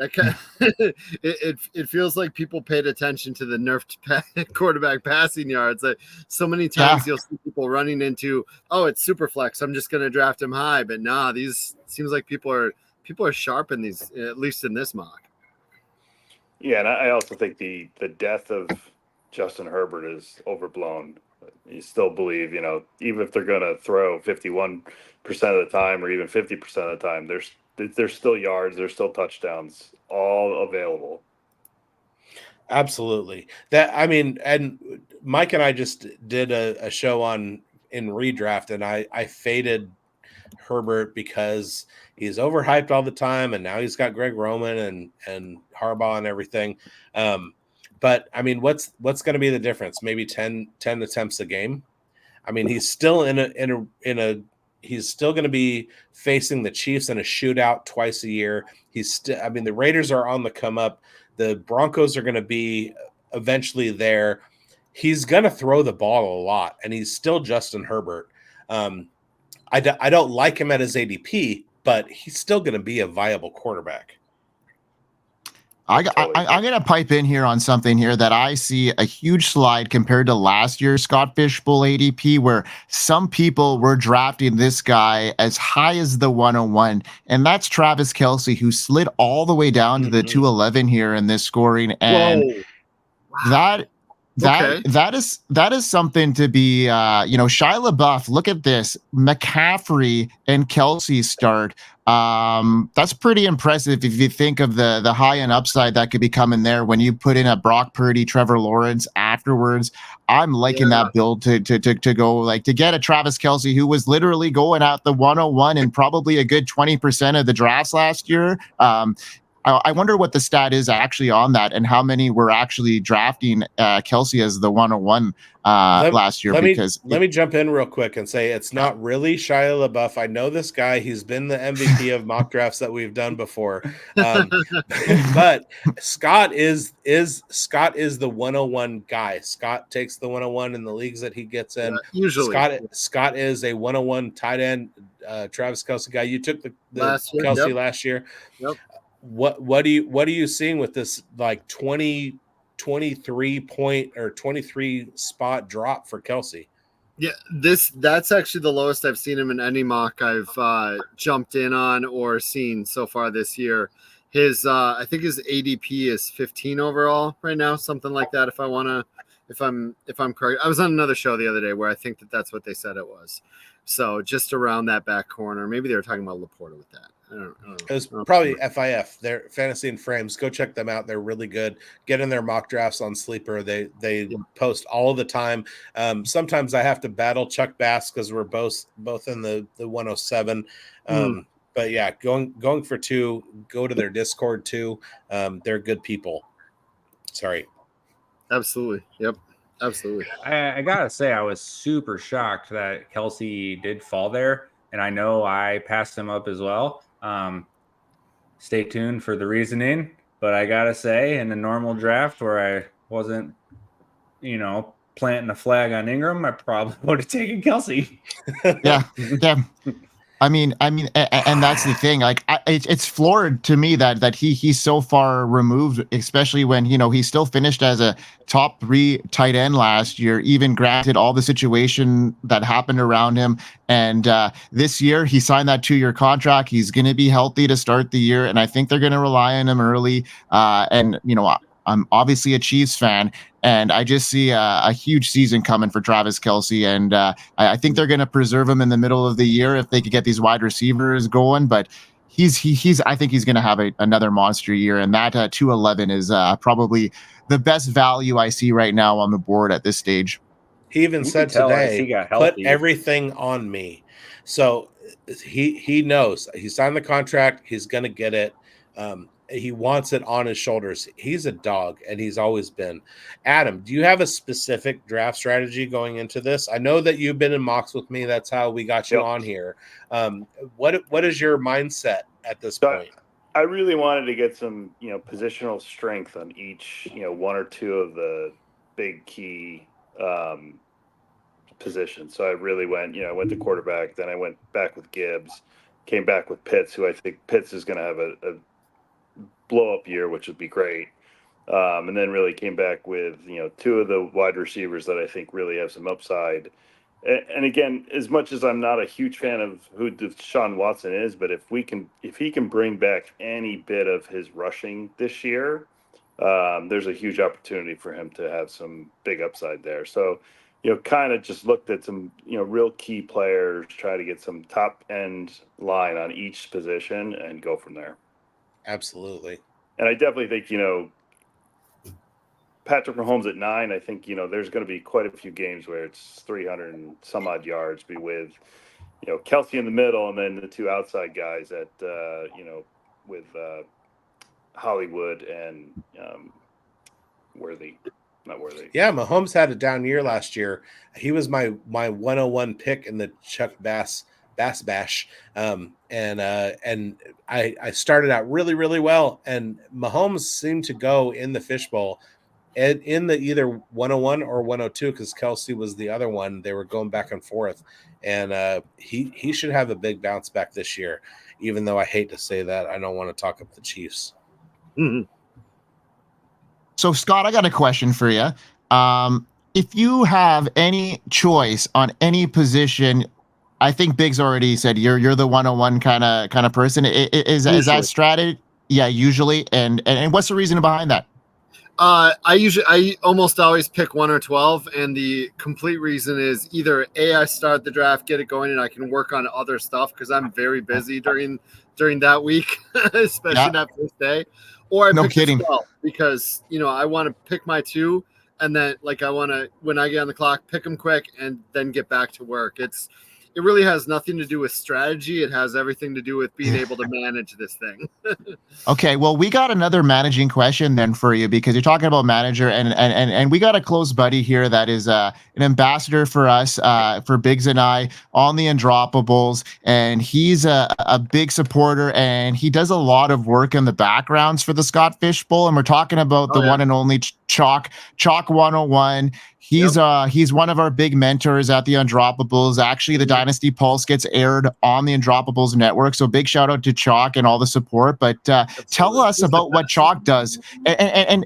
It feels like people paid attention to the nerfed quarterback passing yards. Like so many times you'll see people running into, it's super flex, I'm just going to draft him high. But these seems like people are sharp in these, at least in this mock. Yeah, and I also think the death of Justin Herbert is overblown. You still believe, even if they're going to throw 51% of the time or even 50% of the time, there's still yards, there's still touchdowns, all available. Absolutely. And Mike and I just did a show in redraft, and I faded Herbert because he's overhyped all the time, and now he's got Greg Roman and Harbaugh and everything. But what's going to be the difference? Maybe 10 attempts a game. He's still he's still going to be facing the Chiefs in a shootout twice a year. The Raiders are on the come up. The Broncos are going to be eventually there. He's going to throw the ball a lot, and he's still Justin Herbert. I don't like him at his ADP, but he's still going to be a viable quarterback. I'm going to pipe in here on something here that I see a huge slide compared to last year's Scott Fishbowl ADP, where some people were drafting this guy as high as the 101, and that's Travis Kelce, who slid all the way down to the 211 here in this scoring. And that is something to be, Shia LaBeouf, look at this, McCaffrey and Kelce start. That's pretty impressive if you think of the high end upside that could be coming there when you put in a Brock Purdy, Trevor Lawrence afterwards. I'm liking that build to go, like, to get a Travis Kelce who was literally going at the 101 in probably a good 20% of the drafts last year. I wonder what the stat is actually on that and how many were actually drafting Kelce as the 101 last year. Let me jump in real quick and say it's not really Shia LaBeouf. I know this guy. He's been the MVP of mock drafts that we've done before. But Scott is the 101 guy. Scott takes the 101 in the leagues that he gets in. Usually. Scott is a 101 tight end, Travis Kelce guy. You took the Kelce last year. Yep. What are you seeing with this, like 23 point or 23 spot drop for Kelce? Yeah, that's actually the lowest I've seen him in any mock I've jumped in on or seen so far this year. His I think his ADP is 15 overall right now, something like that. If I'm correct, I was on another show the other day where I think that's what they said it was. So just around that back corner. Maybe they were talking about Laporta with that. I don't know. It was probably FIF. They're Fantasy and Frames. Go check them out. They're really good. Get in their mock drafts on Sleeper. They post all the time. Sometimes I have to battle Chuck Bass because we're both in the 107. But yeah, going for two. Go to their Discord too. They're good people. Sorry. Absolutely. Yep. Absolutely. I gotta say, I was super shocked that Kelce did fall there, and I know I passed him up as well. Stay tuned for the reasoning, but I gotta say, in a normal draft where I wasn't, planting a flag on Engram, I probably would have taken Kelce. Yeah. I mean, and that's the thing. Like, it's floored to me that he's so far removed, especially when he still finished as a top 3 tight end last year. Even granted all the situation that happened around him, and this year he signed that 2-year contract. He's going to be healthy to start the year, and I think they're going to rely on him early. And I'm obviously a Chiefs fan, and I just see a huge season coming for Travis Kelce. And I think they're going to preserve him in the middle of the year if they could get these wide receivers going. But I think he's going to have another monster year. And that 211 is probably the best value I see right now on the board at this stage. He even said today, put everything on me. So he knows. He signed the contract. He's going to get it. He wants it on his shoulders. He's a dog, and he's always been. Adam, do you have a specific draft strategy going into this? I know that you've been in mocks with me. That's how we got you on here. What is your mindset at this point? I really wanted to get some, positional strength on each, 1 or 2 of the big key positions. So I really went, I went to quarterback, then I went back with Gibbs, came back with Pitts, who I think Pitts is going to have a blow up year, which would be great. And then really came back with, 2 of the wide receivers that I think really have some upside. And again, as much as I'm not a huge fan of who Deshaun Watson is, but if he can bring back any bit of his rushing this year, there's a huge opportunity for him to have some big upside there. So, kind of just looked at some, real key players, try to get some top end line on each position and go from there. Absolutely. And I definitely think, Patrick Mahomes at 9, I think, there's going to be quite a few games where it's 300 and some odd yards, be with, Kelce in the middle and then the 2 outside guys at, with Hollywood and not Worthy. Yeah, Mahomes had a down year last year. He was my 101 pick in the Chuck Bass Bash. And I started out really, really well. And Mahomes seemed to go in the fishbowl in the either 101 or 102 because Kelce was the other one. They were going back and forth. And he should have a big bounce back this year, even though I hate to say that. I don't want to talk up the Chiefs. Mm-hmm. So, Scott, I got a question for you. If you have any choice on any position, I think Biggs already said you're the 101 kind of person. Is that strategy? Yeah, usually. And what's the reason behind that? I almost always pick 1 or 12, and the complete reason is either I start the draft, get it going, and I can work on other stuff because I'm very busy during that week, especially that first day. Or I pick 12 because I want to pick my 2, and then I want to, when I get on the clock, pick them quick and then get back to work. It really has nothing to do with strategy. It has everything to do with being able to manage this thing. Okay, well, we got another managing question then for you because you're talking about manager, and we got a close buddy here that is an ambassador for us, for Bigz and I on the Undroppables, and he's a big supporter, and he does a lot of work in the backgrounds for the Scott Fish Bowl, and we're talking about the one and only Chalk 101. He's one of our big mentors at the Undroppables. Actually, the Dynasty Pulse gets aired on the Undroppables network. So big shout out to Chalk and all the support. But tell us about what Chalk does. And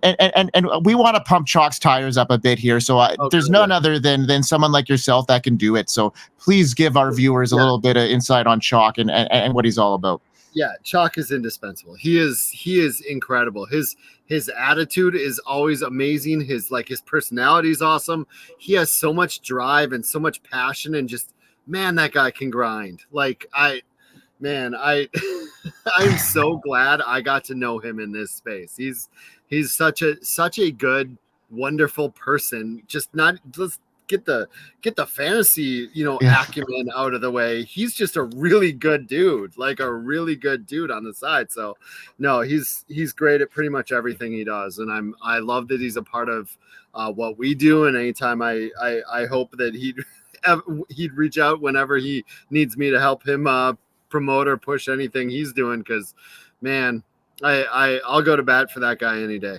we want to pump Chalk's tires up a bit here. So there's none other than someone like yourself that can do it. So please give our viewers a little bit of insight on Chalk and what he's all about. Yeah, Chalk is indispensable. He is incredible. His attitude is always amazing. His personality is awesome. He has so much drive and so much passion and just man, that guy can grind. Like man, I'm so glad I got to know him in this space. He's such a good, wonderful person. Just not let's get the fantasy, acumen out of the way. He's just a really good dude, like a really good dude on the side. So no, he's great at pretty much everything he does. And I love that he's a part of what we do. And anytime I hope that he'd reach out whenever he needs me to help him promote or push anything he's doing, because man, I'll go to bat for that guy any day.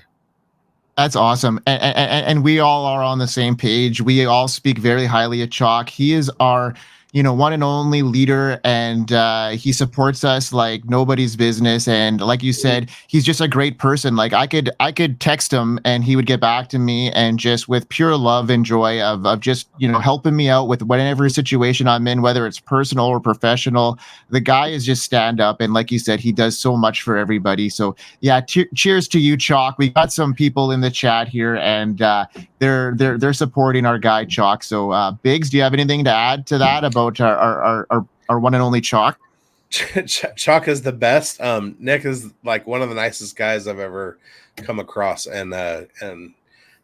That's awesome. And we all are on the same page. We all speak very highly of Chalk. He is our, one and only leader, and he supports us like nobody's business. And like you said, he's just a great person. Like I could text him and he would get back to me, and just with pure love and joy of just, helping me out with whatever situation I'm in, whether it's personal or professional. The guy is just stand up. And like you said, he does so much for everybody. So yeah, cheers to you, Chalk. We got some people in the chat here, and they're supporting our guy Chalk. So bigz, do you have anything to add to that about our one and only Chalk? Chalk is the best. Nick is like one of the nicest guys I've ever come across, and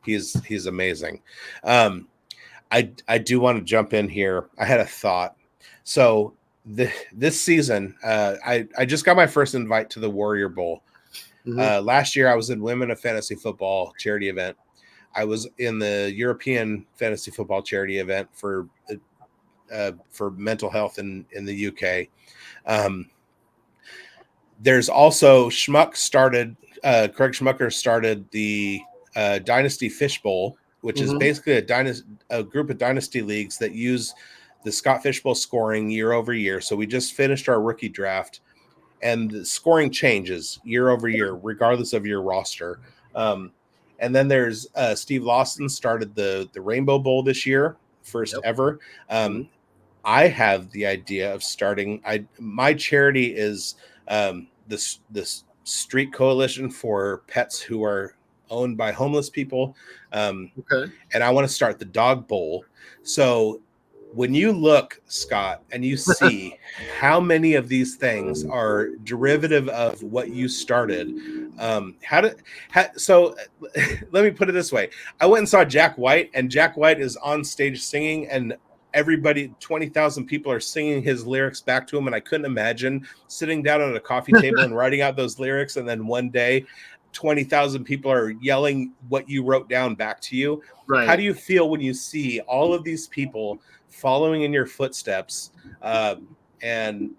he's amazing. I do want to jump in here. I had a thought. So this season, I just got my first invite to the Warrior Bowl. Last year I was in Women of Fantasy Football charity event. I was in the European Fantasy Football charity event for mental health in the UK. There's also Craig Schmucker started the Dynasty Fish Bowl, which is basically a group of dynasty leagues that use the Scott Fish Bowl scoring year over year. So we just finished our rookie draft, and the scoring changes year over year, regardless of your roster. And then there's Steve Lawson started the Rainbow Bowl this year, first ever. I have the idea of starting. My charity is this Street Coalition for pets who are owned by homeless people. And I want to start the Dog Bowl. So when you look, Scott, and you see how many of these things are derivative of what you started, so let me put it this way. I went and saw Jack White, and Jack White is on stage singing, and everybody, 20,000 people are singing his lyrics back to him. And I couldn't imagine sitting down at a coffee table and writing out those lyrics, and then one day 20,000 people are yelling what you wrote down back to you. Right. How do you feel when you see all of these people following in your footsteps, and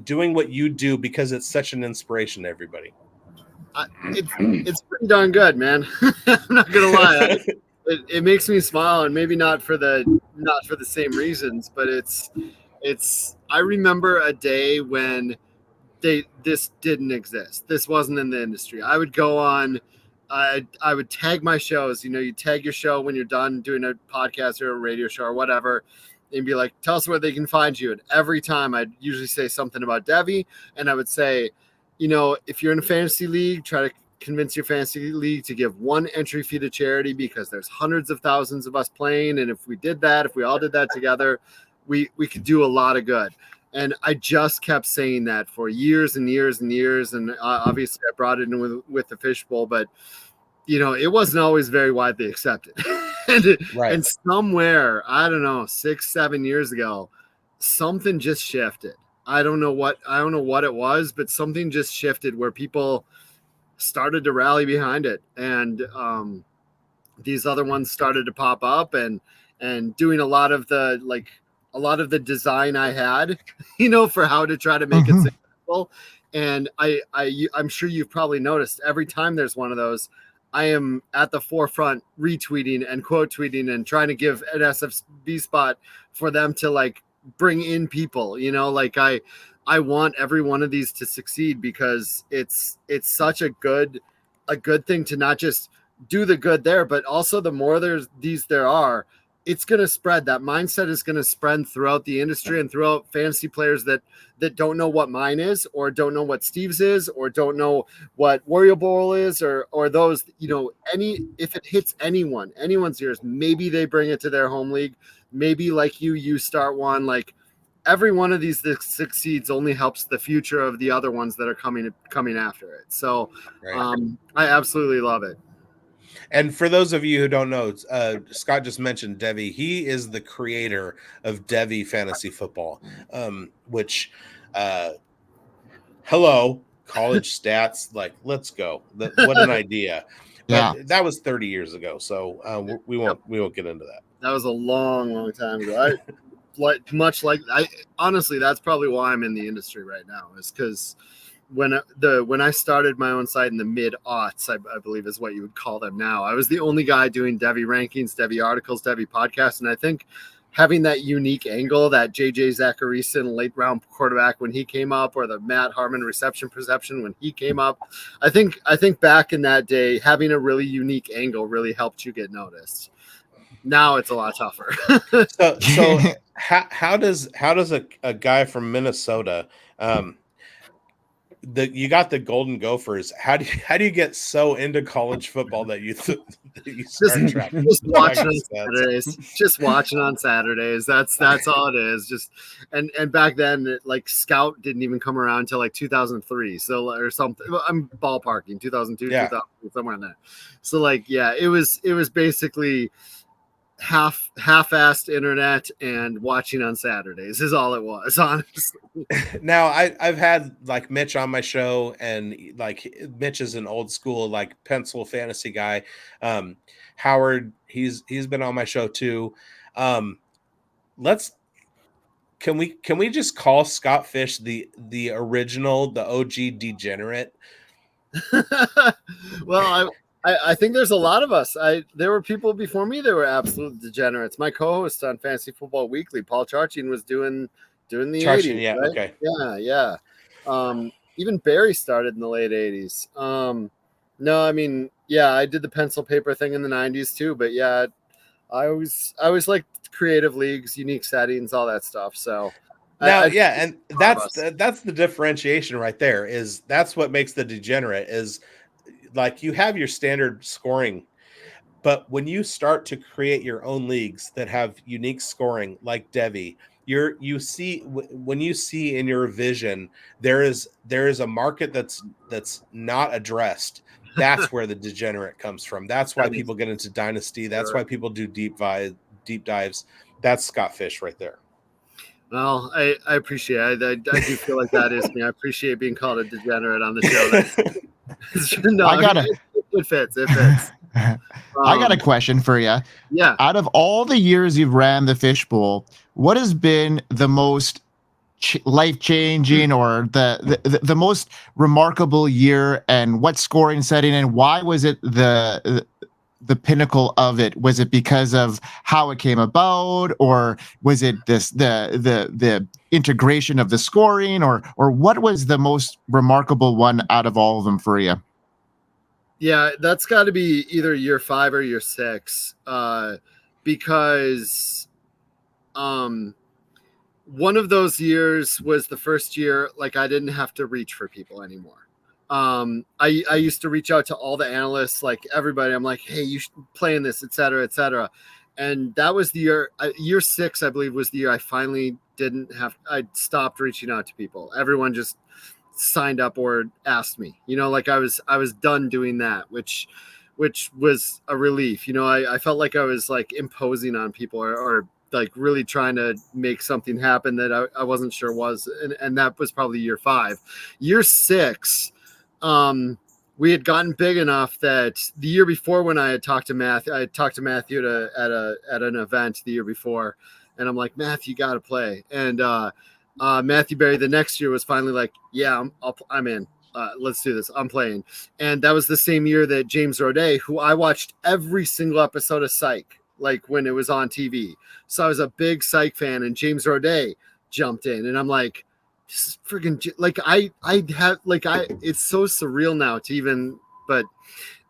doing what you do, because it's such an inspiration to everybody? It's pretty darn good, man. I'm not gonna lie. It makes me smile, and maybe not for the same reasons, but I remember a day when this didn't exist. This wasn't in the industry. I would go on, I would tag my shows. You tag your show when you're done doing a podcast or a radio show or whatever, and be like, tell us where they can find you. And every time I'd usually say something about Devi, and I would say, if you're in a fantasy league, try to convince your fantasy league to give one entry fee to charity, because there's hundreds of thousands of us playing. And if we all did that together, we could do a lot of good. And I just kept saying that for years and years and years. And obviously I brought it in with the Fish Bowl, but it wasn't always very widely accepted. And somewhere, I don't know, 6-7 years ago, something just shifted. I don't know what it was, but something just shifted where people started to rally behind it. And these other ones started to pop up and doing a lot of the design I had, for how to try to make it successful. And I'm sure you've probably noticed every time there's one of those, I am at the forefront retweeting and quote tweeting and trying to give an SFB spot for them to bring in people, I want every one of these to succeed, because it's such a good thing to not just do the good there, but also the more there are, it's going to spread. That mindset is going to spread throughout the industry and throughout fantasy players that don't know what mine is, or don't know what Steve's is, or don't know what Warrior Bowl is, or those, if it hits anyone's ears, maybe they bring it to their home league. Maybe like you start one. Like, every one of these that succeeds only helps the future of the other ones that are coming after it. So Right. I absolutely love it. And for those of you who don't know, Scott just mentioned Devi. He is the creator of Devi Fantasy Football, which, hello, college stats. Like, let's go. What an idea. But that was 30 years ago. So we won't get into that. That was a long time ago. Honestly, that's probably why I'm in the industry right now, is because when I started my own site in the mid-aughts, I believe is what you would call them now, I was the only guy doing Devi rankings, Devi articles, Devi podcasts. And I think having that unique angle, that JJ Zacharyson late round quarterback when he came up, or the Matt Harmon reception perception when he came up, I think back in that day, having a really unique angle really helped you get noticed. Now it's a lot tougher. So how does a guy from Minnesota, you got the Golden Gophers? How do you get so into college football that you start tracking? Just watching on Saturdays. That's all it is. Just and back then, like, Scout didn't even come around until like 2003, so, or something. I'm ballparking 2002, 2000, somewhere in there. So like, yeah, it was basically half-assed internet and watching on Saturdays is all it was, honestly. Now I've had like Mitch on my show, and like Mitch is an old school like pencil fantasy guy. Howard, he's been on my show too. Can we just call Scott Fish the original, the OG degenerate? Well, I think there's a lot of us. There were people before me that were absolute degenerates. My co-host on Fantasy Football Weekly, Paul Charchin, was doing the 80s. Yeah, right? okay. Yeah. Even Barry started in the late 80s. No, I mean, yeah, I did the pencil paper thing in the 90s too. But yeah, I always liked creative leagues, unique settings, all that stuff. So and that's the differentiation right there. Is that's what makes the degenerate is. Like, you have your standard scoring, but when you start to create your own leagues that have unique scoring, like Devi, you see when you see in your vision there is a market that's not addressed. That's where the degenerate comes from. That's why people get into Dynasty. That's why people do deep dives. That's Scott Fish right there. Well, I appreciate it. I do feel like that is me. I appreciate being called a degenerate on the show. No, it fits. I got a question for you. Yeah. Out of all the years you've ran the Fishbowl, what has been the most life-changing or the most remarkable year, and what scoring setting, and why was it the pinnacle of it? Was it because of how it came about, or was it the integration of the scoring, or what was the most remarkable one out of all of them for you? Yeah, that's got to be either year 5 or year 6, because one of those years was the first year like I didn't have to reach for people anymore. I used to reach out to all the analysts, like everybody. I'm like, hey, you should play in this, et cetera. And that was the year 6, I believe, was the year I finally I stopped reaching out to people. Everyone just signed up or asked me, like I was done doing that, which was a relief. I felt like I was like imposing on people or like really trying to make something happen that I wasn't sure was. And that was probably year 5. Year 6, we had gotten big enough that the year before, when I talked to Matthew at an event the year before, and I'm like, Matthew, you got to play. And Matthew Berry the next year was finally like, yeah, I'm in. Let's do this. I'm playing. And that was the same year that James Roday, who I watched every single episode of Psych, like when it was on TV. So I was a big Psych fan, and James Roday jumped in, and I'm like, this is freaking, like, it's so surreal now to even, but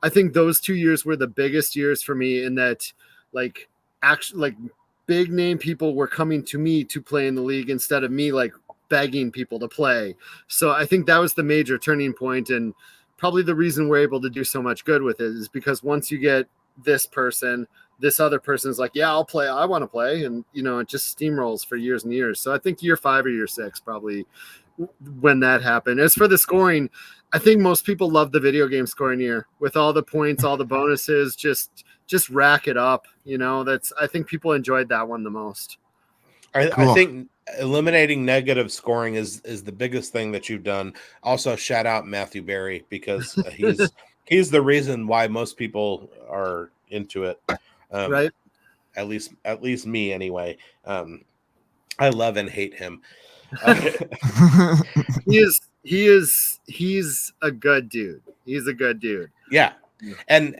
I think those 2 years were the biggest years for me in that, like, actually like big name people were coming to me to play in the league instead of me like begging people to play. So I think that was the major turning point, and probably the reason we're able to do so much good with it is because once you get this person, this other person is like, yeah, I'll play. I want to play. And, it just steamrolls for years and years. So I think year 5 or year 6, probably when that happened. As for the scoring, I think most people love the video game scoring year with all the points, all the bonuses, just rack it up. I think people enjoyed that one the most. I think eliminating negative scoring is the biggest thing that you've done. Also, shout out Matthew Berry, because he's the reason why most people are into it. Right. At least me anyway. I love and hate him. He's a good dude. He's a good dude. Yeah. And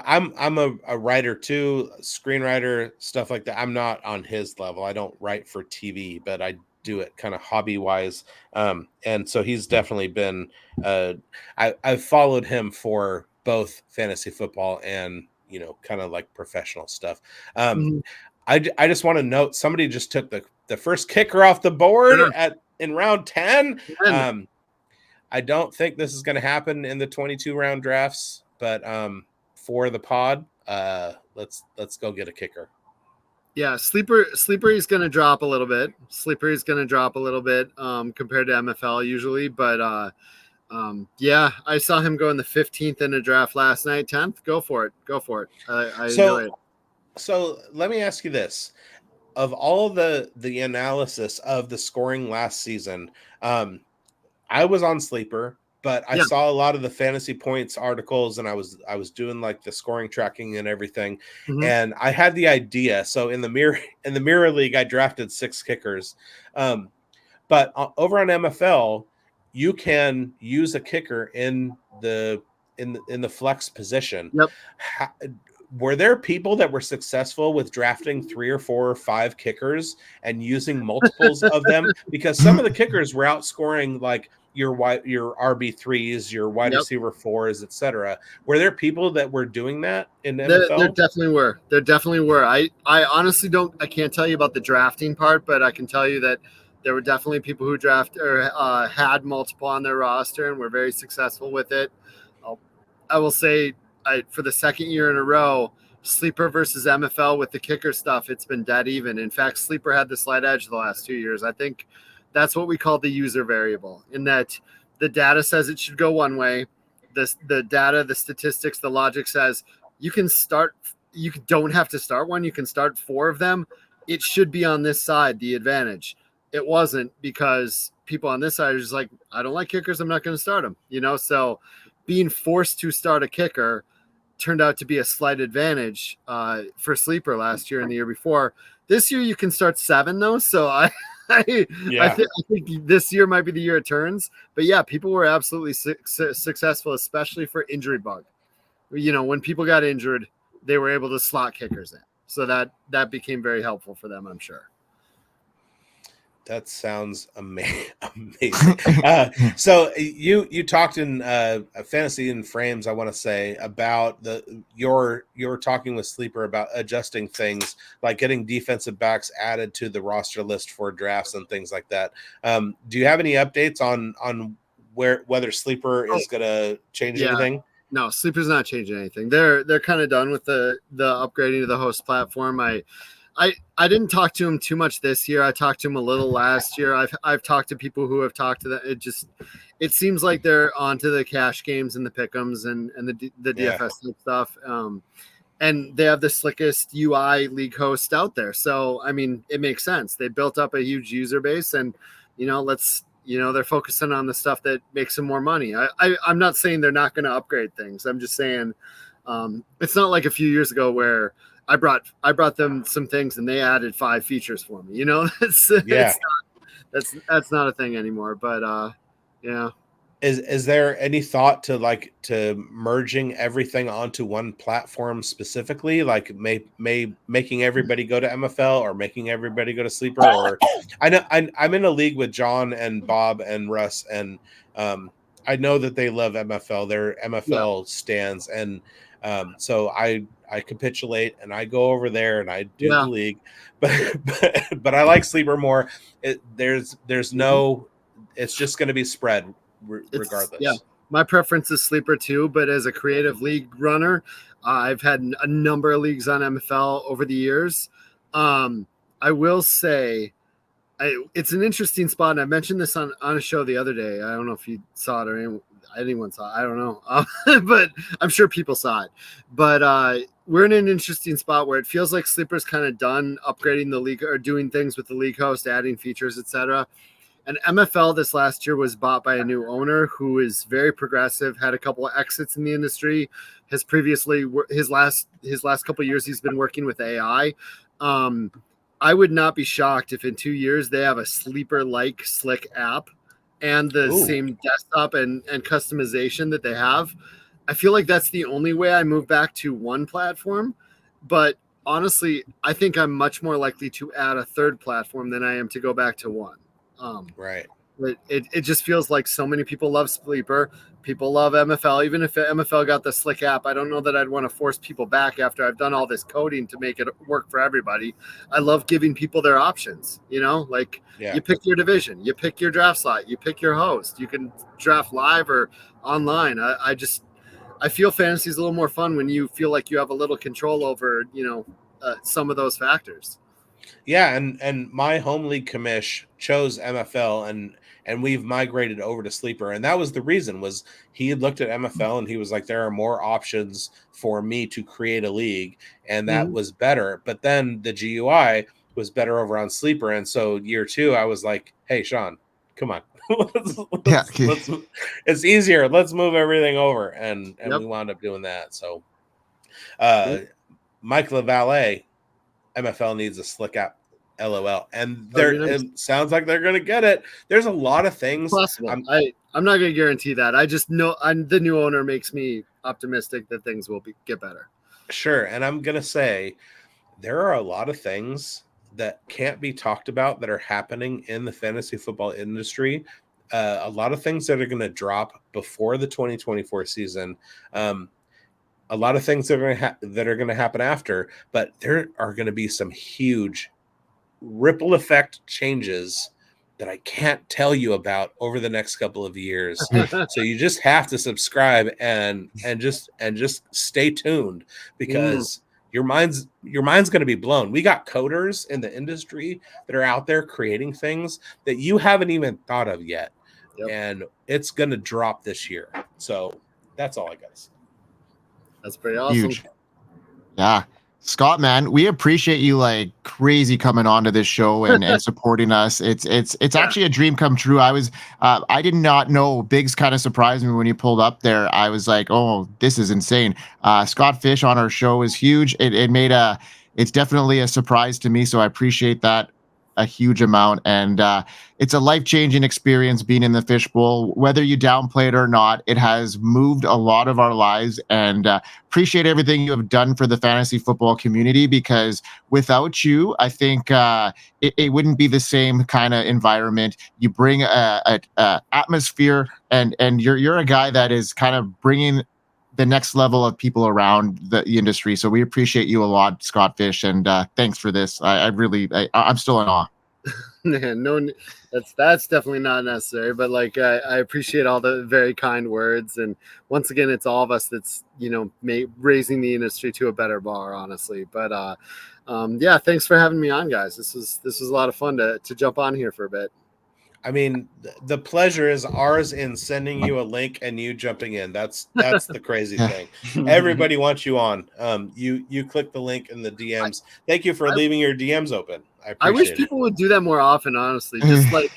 I'm a writer too, screenwriter, stuff like that. I'm not on his level. I don't write for TV, but I do it kind of hobby wise. And so he's definitely been, I've followed him for both fantasy football and, kind of like professional stuff. I just want to note, somebody just took the first kicker off the board in round 10. I don't think this is going to happen in the 22 round drafts, but for the pod, let's go get a kicker. Yeah, sleeper is going to drop a little bit. Sleeper is going to drop a little bit compared to MFL usually, but yeah, I saw him go in the 15th in a draft last night. 10th, go for it. I enjoy it. So let me ask you this: of all the analysis of the scoring last season, I was on Sleeper, but I saw a lot of the fantasy points articles, and I was doing like the scoring tracking and everything. And I had the idea. So in the mirror league, I drafted 6 kickers. But over on MFL, you can use a kicker in the flex position. Yep. Were there people that were successful with drafting 3 or 4 or 5 kickers and using multiples of them? Because some of the kickers were outscoring like your RB3s, your wide receiver 4s, etc. Were there people that were doing that in NFL? There definitely were. I honestly I can't tell you about the drafting part, but I can tell you that there were definitely people who had multiple on their roster and were very successful with it. I will say, for the second year in a row, Sleeper versus MFL with the kicker stuff, it's been dead even. In fact, Sleeper had the slight edge the last 2 years. I think that's what we call the user variable, in that the data says it should go one way. The data, the statistics, the logic says you don't have to start one. You can start 4 of them. It should be on this side, the advantage. It wasn't, because people on this side are just like, I don't like kickers, I'm not going to start them. So being forced to start a kicker turned out to be a slight advantage for Sleeper last year and the year before. This year you can start 7 though, so I think this year might be the year it turns. But yeah, people were absolutely successful, especially for injury bug. When people got injured, they were able to slot kickers in, so that became very helpful for them, I'm sure. That sounds amazing. So you talked in Fantasy and Frames, I want to say, about you're talking with Sleeper about adjusting things like getting defensive backs added to the roster list for drafts and things like that. Do you have any updates on whether Sleeper is going to change anything? No, Sleeper's not changing anything. They're kind of done with the upgrading to the host platform. I didn't talk to him too much this year. I talked to him a little last year. I've talked to people who have talked to them. It seems like they're onto the cash games and the pick'ems and the DFS stuff. And they have the slickest UI league host out there. So, I mean, it makes sense. They built up a huge user base, and, they're focusing on the stuff that makes them more money. I'm not saying they're not going to upgrade things. I'm just saying it's not like a few years ago where I brought them some things and they added 5 features for me. That's not a thing anymore. But yeah. Is there any thought to merging everything onto one platform specifically, like making everybody go to MFL or making everybody go to Sleeper? Or I know I'm in a league with John and Bob and Russ, and I know that they love MFL. They're MFL stands, and So I capitulate and I go over there and I do Yeah. the league, but I like Sleeper more. There's no, it's just going to be spread regardless. Yeah, my preference is Sleeper too, but as a creative league runner, I've had a number of leagues on MFL over the years. I will say it's an interesting spot, and I mentioned this on a show the other day. I don't know if you saw it or anyone saw it. I don't know, but I'm sure people saw it. But we're in an interesting spot where it feels like Sleeper's kind of done upgrading the league or doing things with the league host, adding features, etc. And MFL this last year was bought by a new owner who is very progressive, had a couple of exits in the industry, has previously his last couple of years he's been working with AI. I would not be shocked if in 2 years they have a Sleeper-like slick app and the same desktop and customization that they have. I feel like that's the only way I move back to one platform. But honestly, I think I'm much more likely to add a third platform than I am to go back to one. Right. It just feels like so many people love Sleeper. People love MFL. Even if MFL got the slick app, I don't know that I'd want to force people back after I've done all this coding to make it work for everybody. I love giving people their options, like you pick your division, you pick your draft slot, you pick your host. You can draft live or online. I feel fantasy is a little more fun when you feel like you have a little control over, some of those factors. Yeah, and my home league commish chose MFL and we've migrated over to Sleeper, and that was the reason. Was he had looked at MFL and he was like, there are more options for me to create a league, and that was better. But then the GUI was better over on Sleeper, and so year 2 I was like, hey Sean, come on. let's it's easier. Let's move everything over, and we wound up doing that. So Mike LaValle, MFL needs a slick app, LOL. And it sounds like they're going to get it. There's a lot of things. Possible. I'm not going to guarantee that. I just know the new owner makes me optimistic that things will get better. Sure. And I'm going to say there are a lot of things that can't be talked about that are happening in the fantasy football industry. A lot of things that are going to drop before the 2024 season. A lot of things that are going to happen after, but there are going to be some huge ripple effect changes that I can't tell you about over the next couple of years. So you just have to subscribe and just stay tuned, because your mind's going to be blown. We got coders in the industry that are out there creating things that you haven't even thought of yet. And it's going to drop this year. So that's all I got to say. That's pretty awesome. Huge. Yeah. Scott, man, we appreciate you like crazy coming on to this show and supporting us. It's actually a dream come true. I did not know. bigz kind of surprised me when you pulled up there. I was like, oh, this is insane. Scott Fish on our show is huge. It's definitely a surprise to me. So I appreciate that a huge amount. And it's a life-changing experience being in the Fishbowl. Whether you downplay it or not, it has moved a lot of our lives, and appreciate everything you have done for the fantasy football community, because without you, I think it wouldn't be the same kind of environment. You bring a atmosphere, and you're a guy that is kind of bringing the next level of people around the industry. So we appreciate you a lot, Scott Fish, and thanks for this. I'm still in awe. No, that's definitely not necessary, but like I appreciate all the very kind words, and once again, it's all of us that's raising the industry to a better bar, honestly. But yeah, thanks for having me on, guys. This was a lot of fun to jump on here for a bit. I mean, the pleasure is ours in sending you a link and you jumping in. That's the crazy thing. Everybody wants you on. You click the link in the DMs. Thank you for leaving your DMs open. I wish people would do that more often, honestly. Just like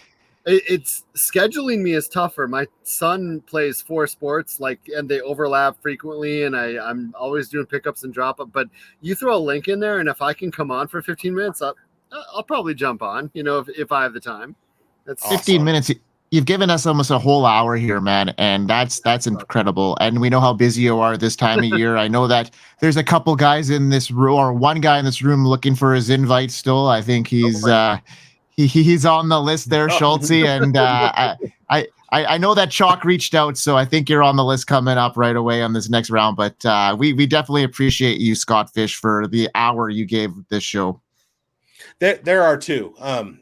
it's scheduling me is tougher. My son plays 4 sports, and they overlap frequently, and I'm always doing pickups and drop up. But you throw a link in there, and if I can come on for 15 minutes, I'll probably jump on, if I have the time. That's 15 awesome. minutes. You've given us almost a whole hour here, man, and that's incredible. And we know how busy you are this time of year. I know that there's a couple guys in this room, or one guy in this room, looking for his invite still. I think he's on the list there, Schultze. And I know that Chalk reached out, so I think you're on the list coming up right away on this next round. But we definitely appreciate you, Scott Fish, for the hour you gave this show. There are two,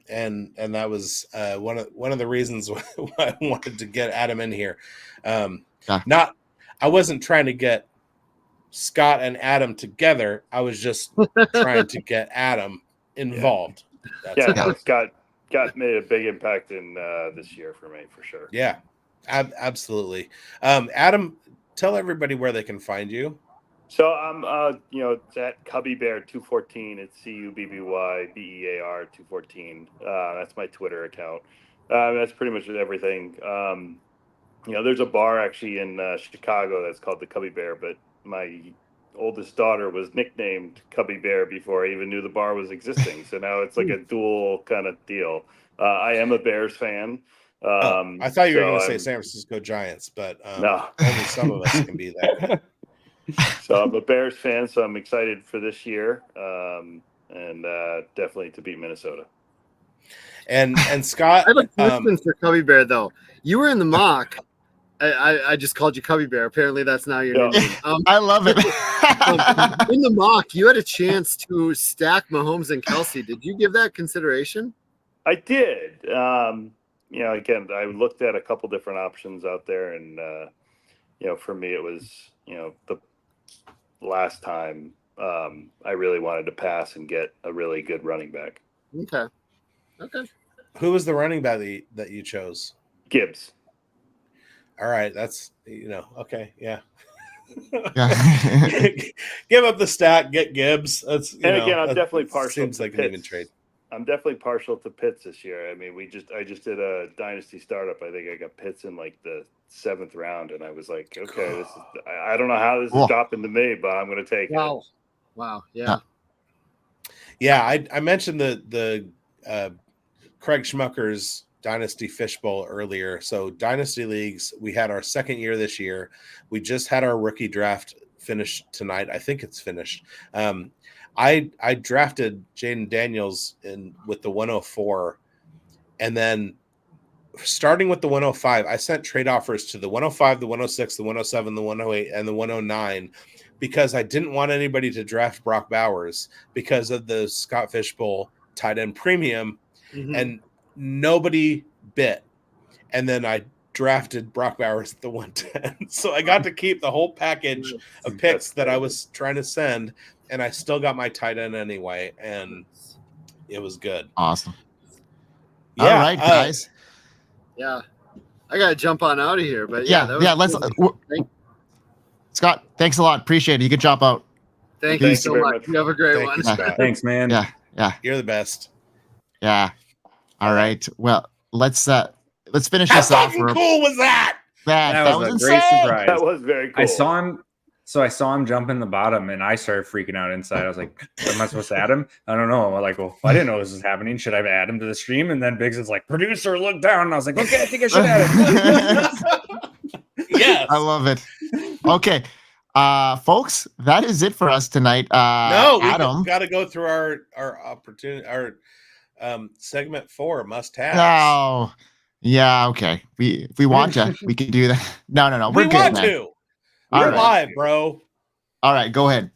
and that was one of the reasons why I wanted to get Adam in here. I wasn't trying to get Scott and Adam together. I was just trying to get Adam involved. Scott made a big impact in this year for me, for sure. Yeah, absolutely. Adam, tell everybody where they can find you. So I'm, it's at Cubby Bear 214. It's CUBBYBEAR 214. That's my Twitter account. That's pretty much everything. There's a bar actually in Chicago that's called the Cubby Bear, but my oldest daughter was nicknamed Cubby Bear before I even knew the bar was existing. So now it's like a dual kind of deal. I am a Bears fan. I thought you were going to say San Francisco Giants, but no. Only some of us can be that. So I'm a Bears fan, so I'm excited for this year, and definitely to beat Minnesota. And Scott, I have a question for Cubby Bear though. You were in the mock. I just called you Cubby Bear. Apparently, that's now your name. I love it. In the mock, you had a chance to stack Mahomes and Kelce. Did you give that consideration? I did. Again, I looked at a couple different options out there, and for me, it was the last time I really wanted to pass and get a really good running back. Okay. Who was the running back that you chose? Gibbs. All right, that's okay, yeah. Give up the stack, get Gibbs. I'm definitely partial. Seems like an even trade. I'm definitely partial to Pitts this year. I mean, I just did a dynasty startup. I think I got Pitts in like the 7th round, and I was like, okay, I don't know how this is dropping to me, but I'm going to take it. Wow, yeah. I mentioned the Craig Schmucker's Dynasty Fishbowl earlier. So Dynasty Leagues, we had our second year this year. We just had our rookie draft finished tonight. I think it's finished. I drafted Jaden Daniels with the 104, and then starting with the 105, I sent trade offers to the 105, the 106, the 107, the 108, and the 109 because I didn't want anybody to draft Brock Bowers because of the Scott Fishbowl tight end premium, and nobody bit. And then I drafted Brock Bowers at the 110. So I got to keep the whole package of picks that I was trying to send, and I still got my tight end anyway, and it was good. Awesome. Yeah, all right, guys. I got to jump on out of here, but let's Scott, thanks a lot. Appreciate it. You can jump out. Thank you so much. You have a great one. Thanks, man. Yeah. You're the best. Yeah. All right. Well, let's finish this off. How cool was that? That was a insane. great surprise. That was very cool. I saw him jump in the bottom, and I started freaking out inside. I was like, am I supposed to add him? I don't know. I'm like, well, I didn't know this was happening. Should I add him to the stream? And then bigz is like, producer, look down. And I was like, okay, I think I should add him. Yes. I love it. Okay. Folks, that is it for us tonight. Adam, we got to go through our opportunity, our segment 4 must-haves. Oh, yeah, okay. If we want to, we can do that. No. We're good, want man. to. We're live, bro. All right, go ahead.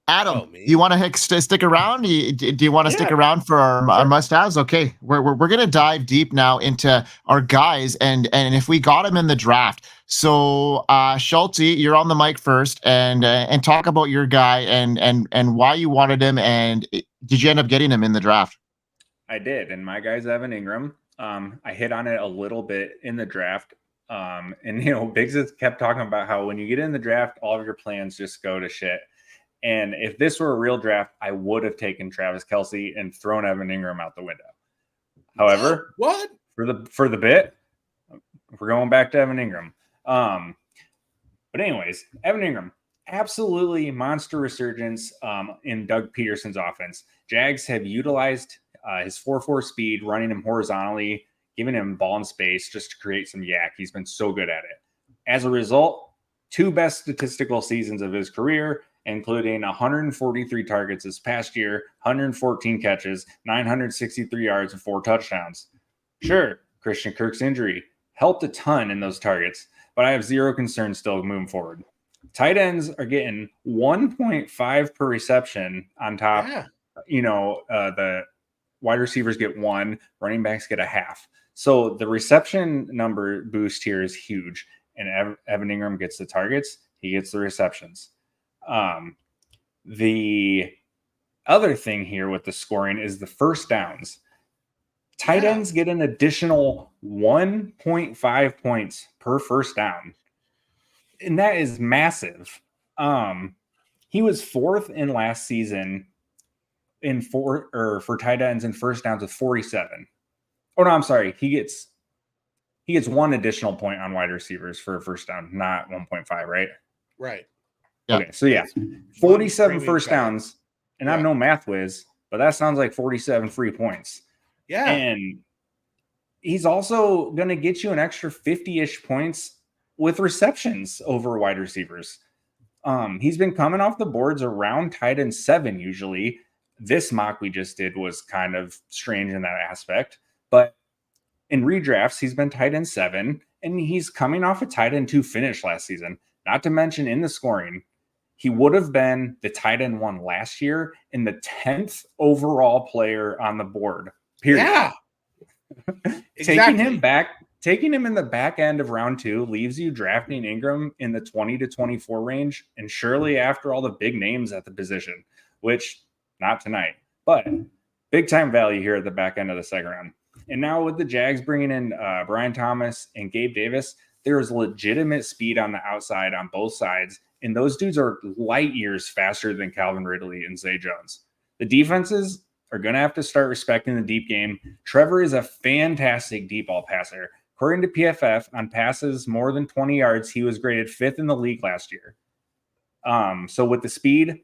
Adam, you want to stick around? Do you want to stick around for our must-haves? Okay, we're gonna dive deep now into our guys and if we got him in the draft. So, Schulte, you're on the mic first, and talk about your guy and why you wanted him, and did you end up getting him in the draft? I did, and my guy's Evan Engram. I hit on it a little bit in the draft. And bigz has kept talking about how when you get in the draft, all of your plans just go to shit. And if this were a real draft, I would have taken Travis Kelce and thrown Evan Engram out the window. However, what for the bit, we're going back to Evan Engram. But anyways, Evan Engram, absolutely monster resurgence in Doug Peterson's offense. Jags have utilized his 4.4 speed, running him horizontally, giving him ball in space just to create some yak. He's been so good at it. As a result, 2 best statistical seasons of his career, including 143 targets this past year, 114 catches, 963 yards, and 4 touchdowns. Sure, Christian Kirk's injury helped a ton in those targets, but I have zero concern still moving forward. Tight ends are getting 1.5 per reception on top. Yeah. The wide receivers get 1, running backs get a half. So the reception number boost here is huge. And Evan Engram gets the targets. He gets the receptions. The other thing here with the scoring is the first downs. Tight ends get an additional 1.5 points per first down. And that is massive. He was 4th in last season for tight ends and first downs with 47. Oh no, I'm sorry. He gets 1 additional point on wide receivers for a first down, not 1.5, right? Right. Yeah. Okay, so 47 first downs, and I'm no math whiz, but that sounds like 47 free points. Yeah. And he's also going to get you an extra 50-ish points with receptions over wide receivers. He's been coming off the boards around tight end 7 usually. This mock we just did was kind of strange in that aspect, but in redrafts, he's been tight end 7, and he's coming off a tight end 2 finish last season. Not to mention in the scoring, he would have been the tight end 1 last year and the 10th overall player on the board. Period. Yeah. Exactly. Taking him in the back end of round 2 leaves you drafting Engram in the 20 to 24 range, and surely after all the big names at the position, which not tonight, but big time value here at the back end of the second round. And now with the Jags bringing in Brian Thomas and Gabe Davis, there is legitimate speed on the outside on both sides, and those dudes are light years faster than Calvin Ridley and Zay Jones. The defenses are going to have to start respecting the deep game. Trevor is a fantastic deep ball passer. According to PFF, on passes more than 20 yards, he was graded 5th in the league last year. So with the speed,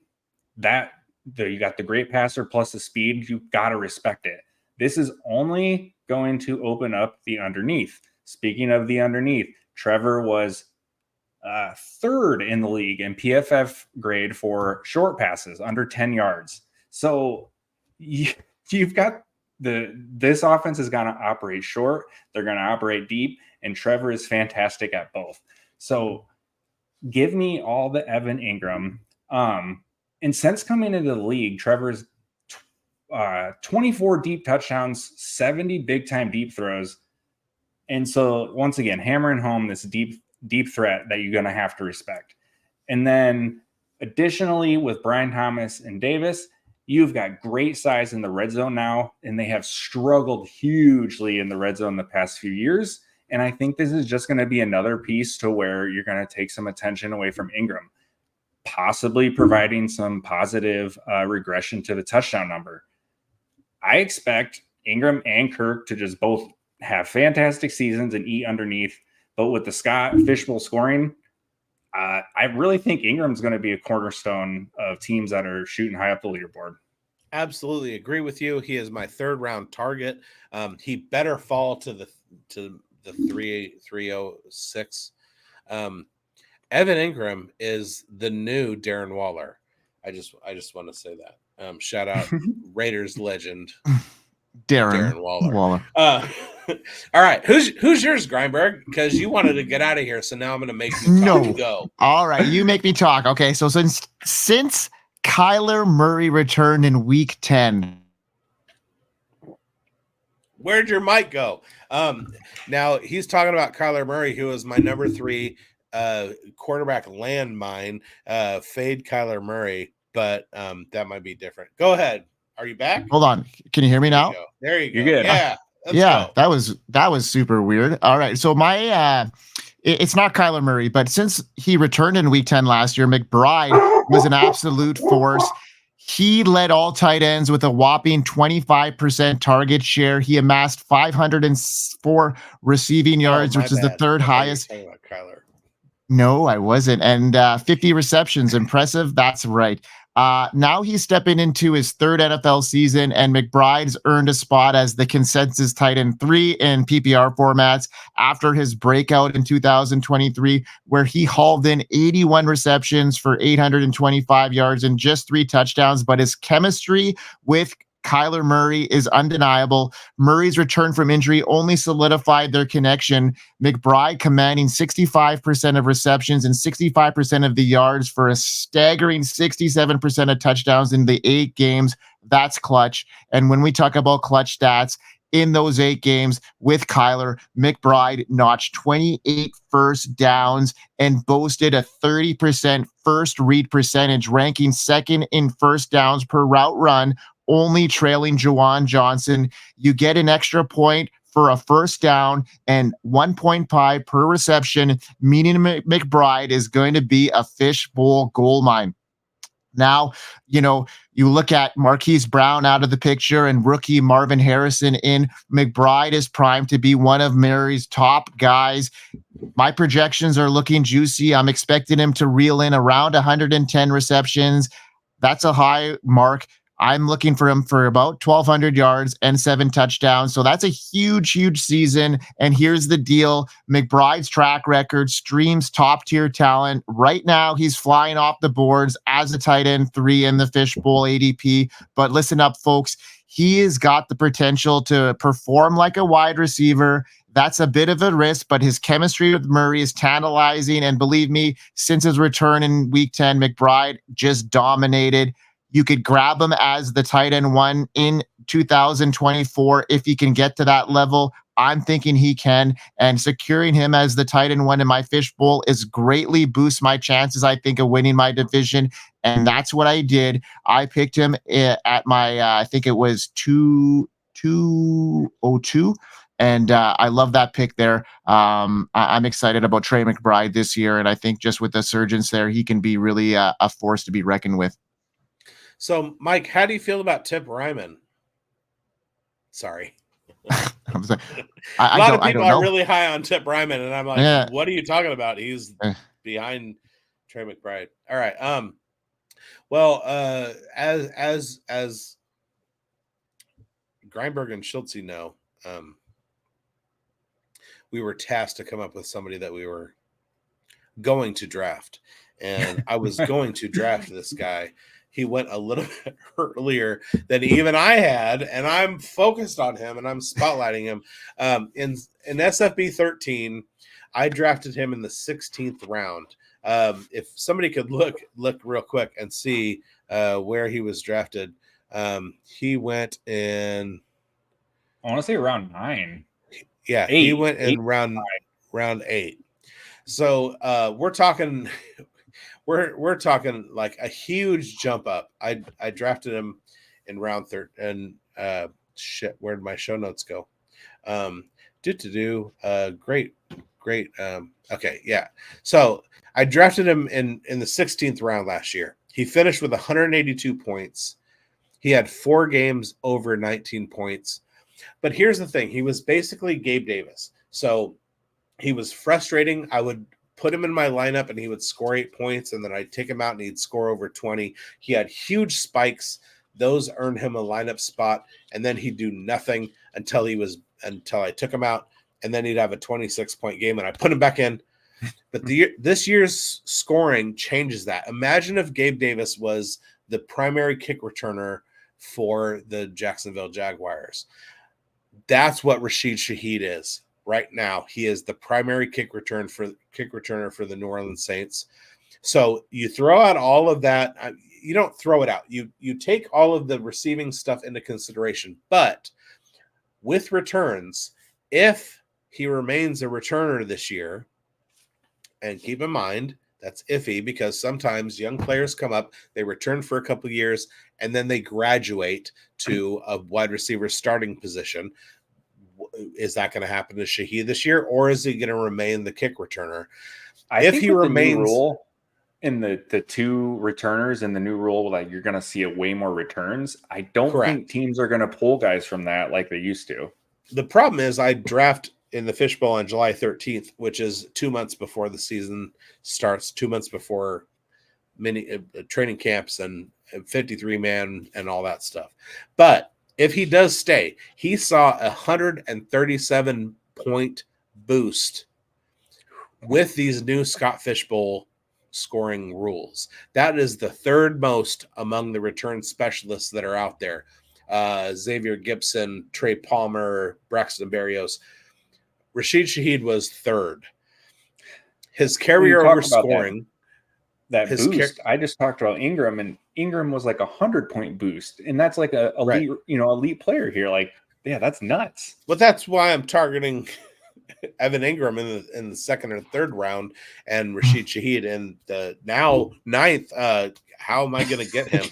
you got the great passer plus the speed, you got to respect it. This is only going to open up the underneath. Speaking of the underneath, Trevor was 3rd in the league in PFF grade for short passes under 10 yards. So you've got this offense is going to operate short. They're going to operate deep, and Trevor is fantastic at both. So give me all the Evan Engram. And since coming into the league, Trevor's 24 deep touchdowns, 70 big time deep throws. And so once again, hammering home this deep threat that you're going to have to respect. And then additionally with Brian Thomas and Davis, you've got great size in the red zone now, and they have struggled hugely in the red zone the past few years. And I think this is just going to be another piece to where you're going to take some attention away from Engram, possibly providing some positive regression to the touchdown number. I expect Engram and Kirk to just both have fantastic seasons and eat underneath. But with the Scott Fishbowl scoring, I really think Ingram's going to be a cornerstone of teams that are shooting high up the leaderboard. Absolutely agree with you. He is my 3rd round target. He better fall to the 306. Evan Engram is the new Darren Waller. I just want to say that. Shout out Raiders legend Darren Waller. All right, who's yours, Grindberg? Because you wanted to get out of here, so now I'm going to make you go. All right, you make me talk. Okay, so since Kyler Murray returned in Week 10, where'd your mic go? Now he's talking about Kyler Murray, who is my number 3 quarterback landmine. Fade Kyler Murray, but that might be different. Go ahead. Are you back? Hold on. Can you hear me now? There you go. You're good. Yeah. Yeah, that was super weird. All right. So my it's not Kyler Murray, but since he returned in Week 10 last year, McBride was an absolute force. He led all tight ends with a whopping 25% target share. He amassed 504 receiving yards, which is the 3rd highest. Talking about Kyler. No, I wasn't. And 50 receptions. Impressive. That's right. Now he's stepping into his 3rd NFL season, and McBride's earned a spot as the consensus tight end 3 in PPR formats after his breakout in 2023, where he hauled in 81 receptions for 825 yards and just 3 touchdowns. But his chemistry with Kyler Murray is undeniable. Murray's return from injury only solidified their connection. McBride commanding 65% of receptions and 65% of the yards for a staggering 67% of touchdowns in the 8 games. That's clutch. And when we talk about clutch stats, in those 8 games with Kyler, McBride notched 28 first downs and boasted a 30% first read percentage, ranking second in first downs per route run, only trailing Juwan Johnson. You get an extra point for a first down and 1.5 per reception, meaning McBride is going to be a fishbowl gold mine. Now, you look at Marquise Brown out of the picture and rookie Marvin Harrison in. McBride is primed to be one of Mary's top guys. My projections are looking juicy. I'm expecting him to reel in around 110 receptions. That's a high mark. I'm looking for him for about 1,200 yards and 7 touchdowns. So that's a huge, huge season. And here's the deal. McBride's track record streams top-tier talent. Right now, he's flying off the boards as a tight end 3 in the Fishbowl ADP. But listen up, folks. He has got the potential to perform like a wide receiver. That's a bit of a risk, but his chemistry with Murray is tantalizing. And believe me, since his return in Week 10, McBride just dominated. You could grab him as the tight end 1 in 2024 if he can get to that level. I'm thinking he can, and securing him as the tight end 1 in my fishbowl is greatly boosts my chances, I think, of winning my division, and that's what I did. I picked him at my, I think it was 202, and I love that pick there. I'm excited about Trey McBride this year, and I think just with the surgeons there, he can be really a force to be reckoned with. So, Mike, how do you feel about Tip Ryman? Sorry. A lot of people are really high on Tip Ryman, and I'm like, what are you talking about? He's behind Trey McBride. All right. Well, as Grindberg and Schultze know, we were tasked to come up with somebody that we were going to draft, and I was going to draft this guy. He went a little bit earlier than even I had, and I'm focused on him, and I'm spotlighting him. In SFB 13, I drafted him in the 16th round. If somebody could look real quick and see where he was drafted, he went in. I want to say around 9. Yeah, 8, he went in round 8. So we're talking. We're talking like a huge jump up. I drafted him in round 3rd, and where did my show notes go? Great. Okay, yeah. So I drafted him in the 16th round last year. He finished with 182 points. He had 4 games over 19 points. But here's the thing: he was basically Gabe Davis. So he was frustrating. I would put him in my lineup and he would score 8 points, and then I'd take him out and he'd score over 20. He had huge spikes. Those earned him a lineup spot, and then he'd do nothing until I took him out, and then he'd have a 26-point game and I put him back in. But this year's scoring changes that. Imagine if Gabe Davis was the primary kick returner for the Jacksonville Jaguars. That's what Rasheed Shaheed is. Right now, he is the primary kick returner for the New Orleans Saints. So you throw out all of that. You don't throw it out. You take all of the receiving stuff into consideration. But with returns, if he remains a returner this year, and keep in mind, that's iffy because sometimes young players come up, they return for a couple of years, and then they graduate to a wide receiver starting position. Is that going to happen to Shaheed this year, or is he going to remain the kick returner? If he remains, the rule in the 2 returners in the new rule, like you're going to see way more returns. I don't think teams are going to pull guys from that like they used to. The problem is I draft in the fishbowl on July 13th, which is 2 months before the season starts, 2 months before many training camps and 53-man and all that stuff. But if he does stay, he saw a 137-point boost with these new Scott Fishbowl scoring rules. That is the 3rd most among the return specialists that are out there. Xavier Gibson, Trey Palmer, Braxton Berrios. Rasheed Shaheed was third. His carryover scoring. That boost. I just talked about Engram, and Engram was like 100-point boost, and that's like a elite, elite player here. Like, yeah, that's nuts. But that's why I'm targeting Evan Engram in the second or third round, and Rasheed Shaheed in the now ninth. How am I going to get him?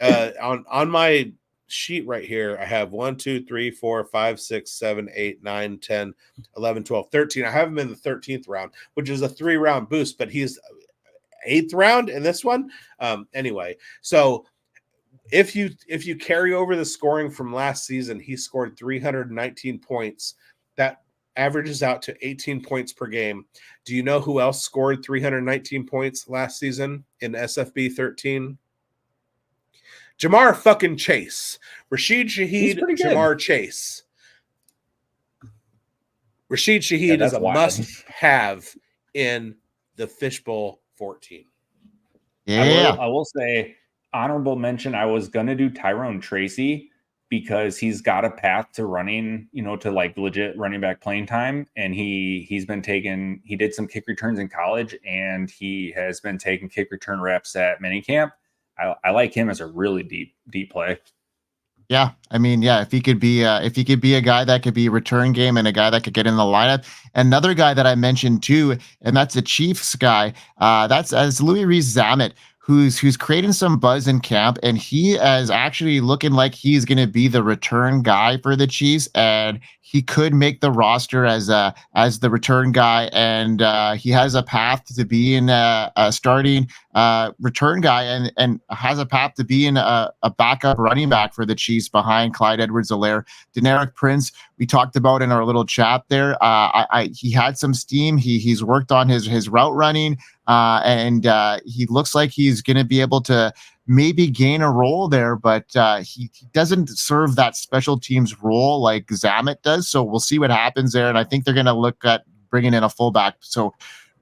On my sheet right here, I have 1, 2, 3, 4, 5, 6, 7, 8, 9, 10, 11, 12, 13. I have him in the 13th round, which is a 3-round boost, but he's 8th round in this one. Anyway, so if you carry over the scoring from last season, he scored 319 points. That averages out to 18 points per game. Do you know who else scored 319 points last season in SFB 13? Jamar fucking Chase. Rasheed Shaheed, Jamar Chase. Rasheed Shaheed is a must-have in the Fishbowl 14. Yeah. I will say, honorable mention, I was going to do Tyrone Tracy because he's got a path to running, to like legit running back playing time. And he did some kick returns in college, and he has been taking kick return reps at minicamp. I like him as a really deep play. Yeah, I mean, yeah, if he could be a guy that could be return game and a guy that could get in the lineup. Another guy that I mentioned too, and that's a Chiefs guy. That's as Louis Rees-Zammit, who's creating some buzz in camp, and he is actually looking like he's going to be the return guy for the Chiefs, and he could make the roster as the return guy, and he has a path to be in a starting return guy, and has a path to be in a backup running back for the Chiefs behind Clyde Edwards-Helaire. Deneric Prince, we talked about in our little chat there. He had some steam. He's worked on his route running, and he looks like he's going to be able to maybe gain a role there, but he doesn't serve that special teams role like Zammit does. So we'll see what happens there. And I think they're going to look at bringing in a fullback. So,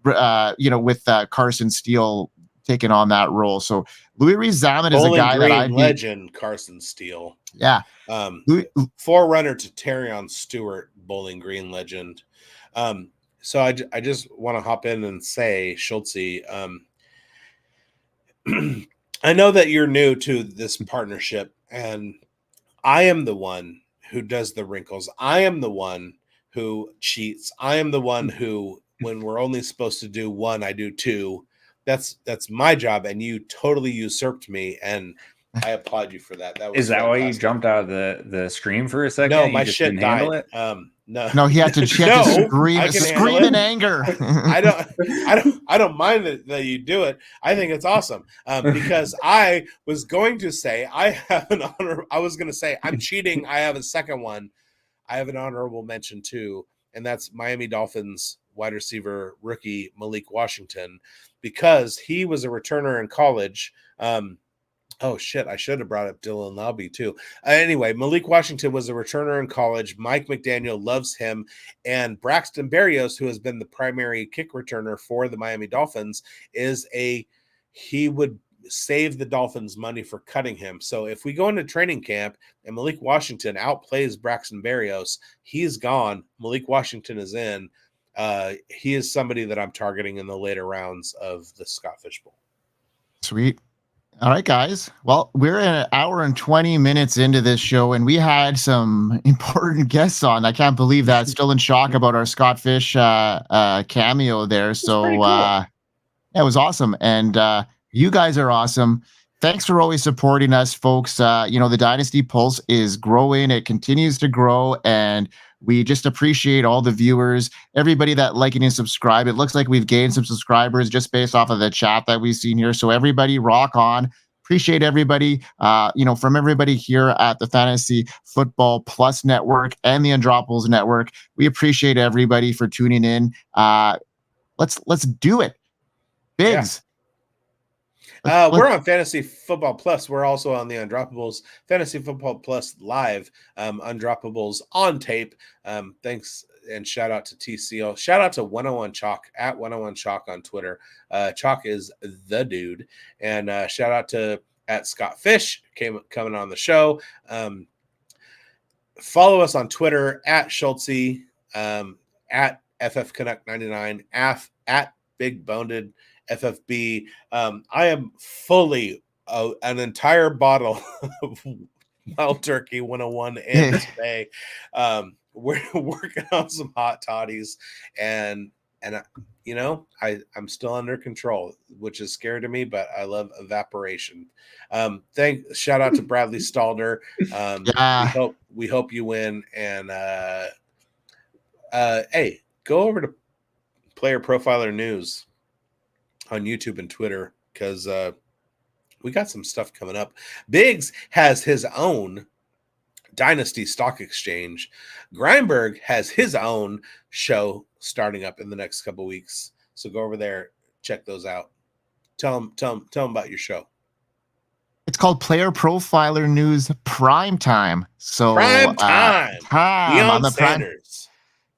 with Carson Steele taking on that role. So Louis Rees-Zammit is a guy that I'd legend Carson Steele. Yeah. Forerunner to Terrion Stewart, Bowling Green legend. So I just want to hop in and say, Schultze, I know that you're new to this partnership, and I am the one who does the wrinkles. I am the one who cheats. I am the one who, when we're only supposed to do one, I do two. That's my job, and you totally usurped me, and I applaud you for that. Is that why you jumped out of the stream for a second? No, my shit died. No, he had to scream in anger. I don't mind that you do it. I think it's awesome because I was going to say I have an honor. I was going to say I'm cheating. I have a second one. I have an honorable mention too, and that's Miami Dolphins wide receiver rookie Malik Washington, because he was a returner in college. Oh, shit, I should have brought up Dylan Lobby, too. Anyway, Malik Washington was a returner in college. Mike McDaniel loves him. And Braxton Berrios, who has been the primary kick returner for the Miami Dolphins, he would save the Dolphins money for cutting him. So if we go into training camp and Malik Washington outplays Braxton Berrios, he's gone. Malik Washington is in. He is somebody that I'm targeting in the later rounds of the Scott Fish Bowl. Sweet. All right, guys. Well, we're an hour and 20 minutes into this show, and we had some important guests on. I can't believe that. Still in shock about our Scott Fish cameo there. So cool. It was awesome. And you guys are awesome. Thanks for always supporting us, folks. The Dynasty Pulse is growing. It continues to grow, and we just appreciate all the viewers, everybody that liking and subscribe. It looks like we've gained some subscribers just based off of the chat that we've seen here. So everybody rock on. Appreciate everybody, from everybody here at the Fantasy Football Plus Network and the Undroppables Network. We appreciate everybody for tuning in. Let's do it. Bigz. Yeah. We're on Fantasy Football Plus. We're also on the Undroppables Fantasy Football Plus live, Undroppables on tape. Thanks and shout out to TCO. Shout out to 101 Chalk at 101 Chalk on Twitter. Chalk is the dude. And shout out to at Scott Fish coming on the show. follow us on Twitter at Schultze, at FFConnect99, at Big Boned FFB. I am fully an entire bottle of Wild Turkey 101 and today. We're working on some hot toddies, and I'm still under control, which is scary to me, but I love evaporation. Shout out to Bradley Stalder. We hope you win, and hey, go over to Player Profiler News on YouTube and Twitter, because we got some stuff coming up. bigz has his own Dynasty stock exchange. Grindberg has his own show starting up in the next couple weeks. So go over there, check those out. Tell them about your show. It's called Player Profiler News Prime Time. So Prime time on the Sanders.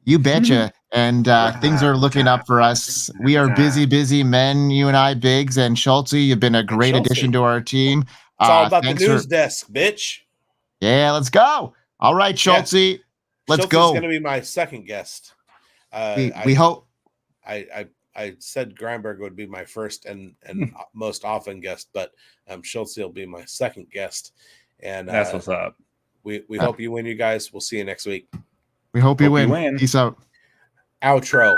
You betcha. And things are looking up for us. We are busy men, you and I, bigz, and Schultze. You've been a great addition to our team. It's all about the news desk, bitch. Yeah, let's go. All right, Schultze. Yeah. Let's go. Schultze's going to be my second guest. We hope. I said Grindberg would be my first and most often guest, but Schultze will be my second guest. And that's what's up. We hope you win, you guys. We'll see you next week. We hope you win. Peace out. Outro.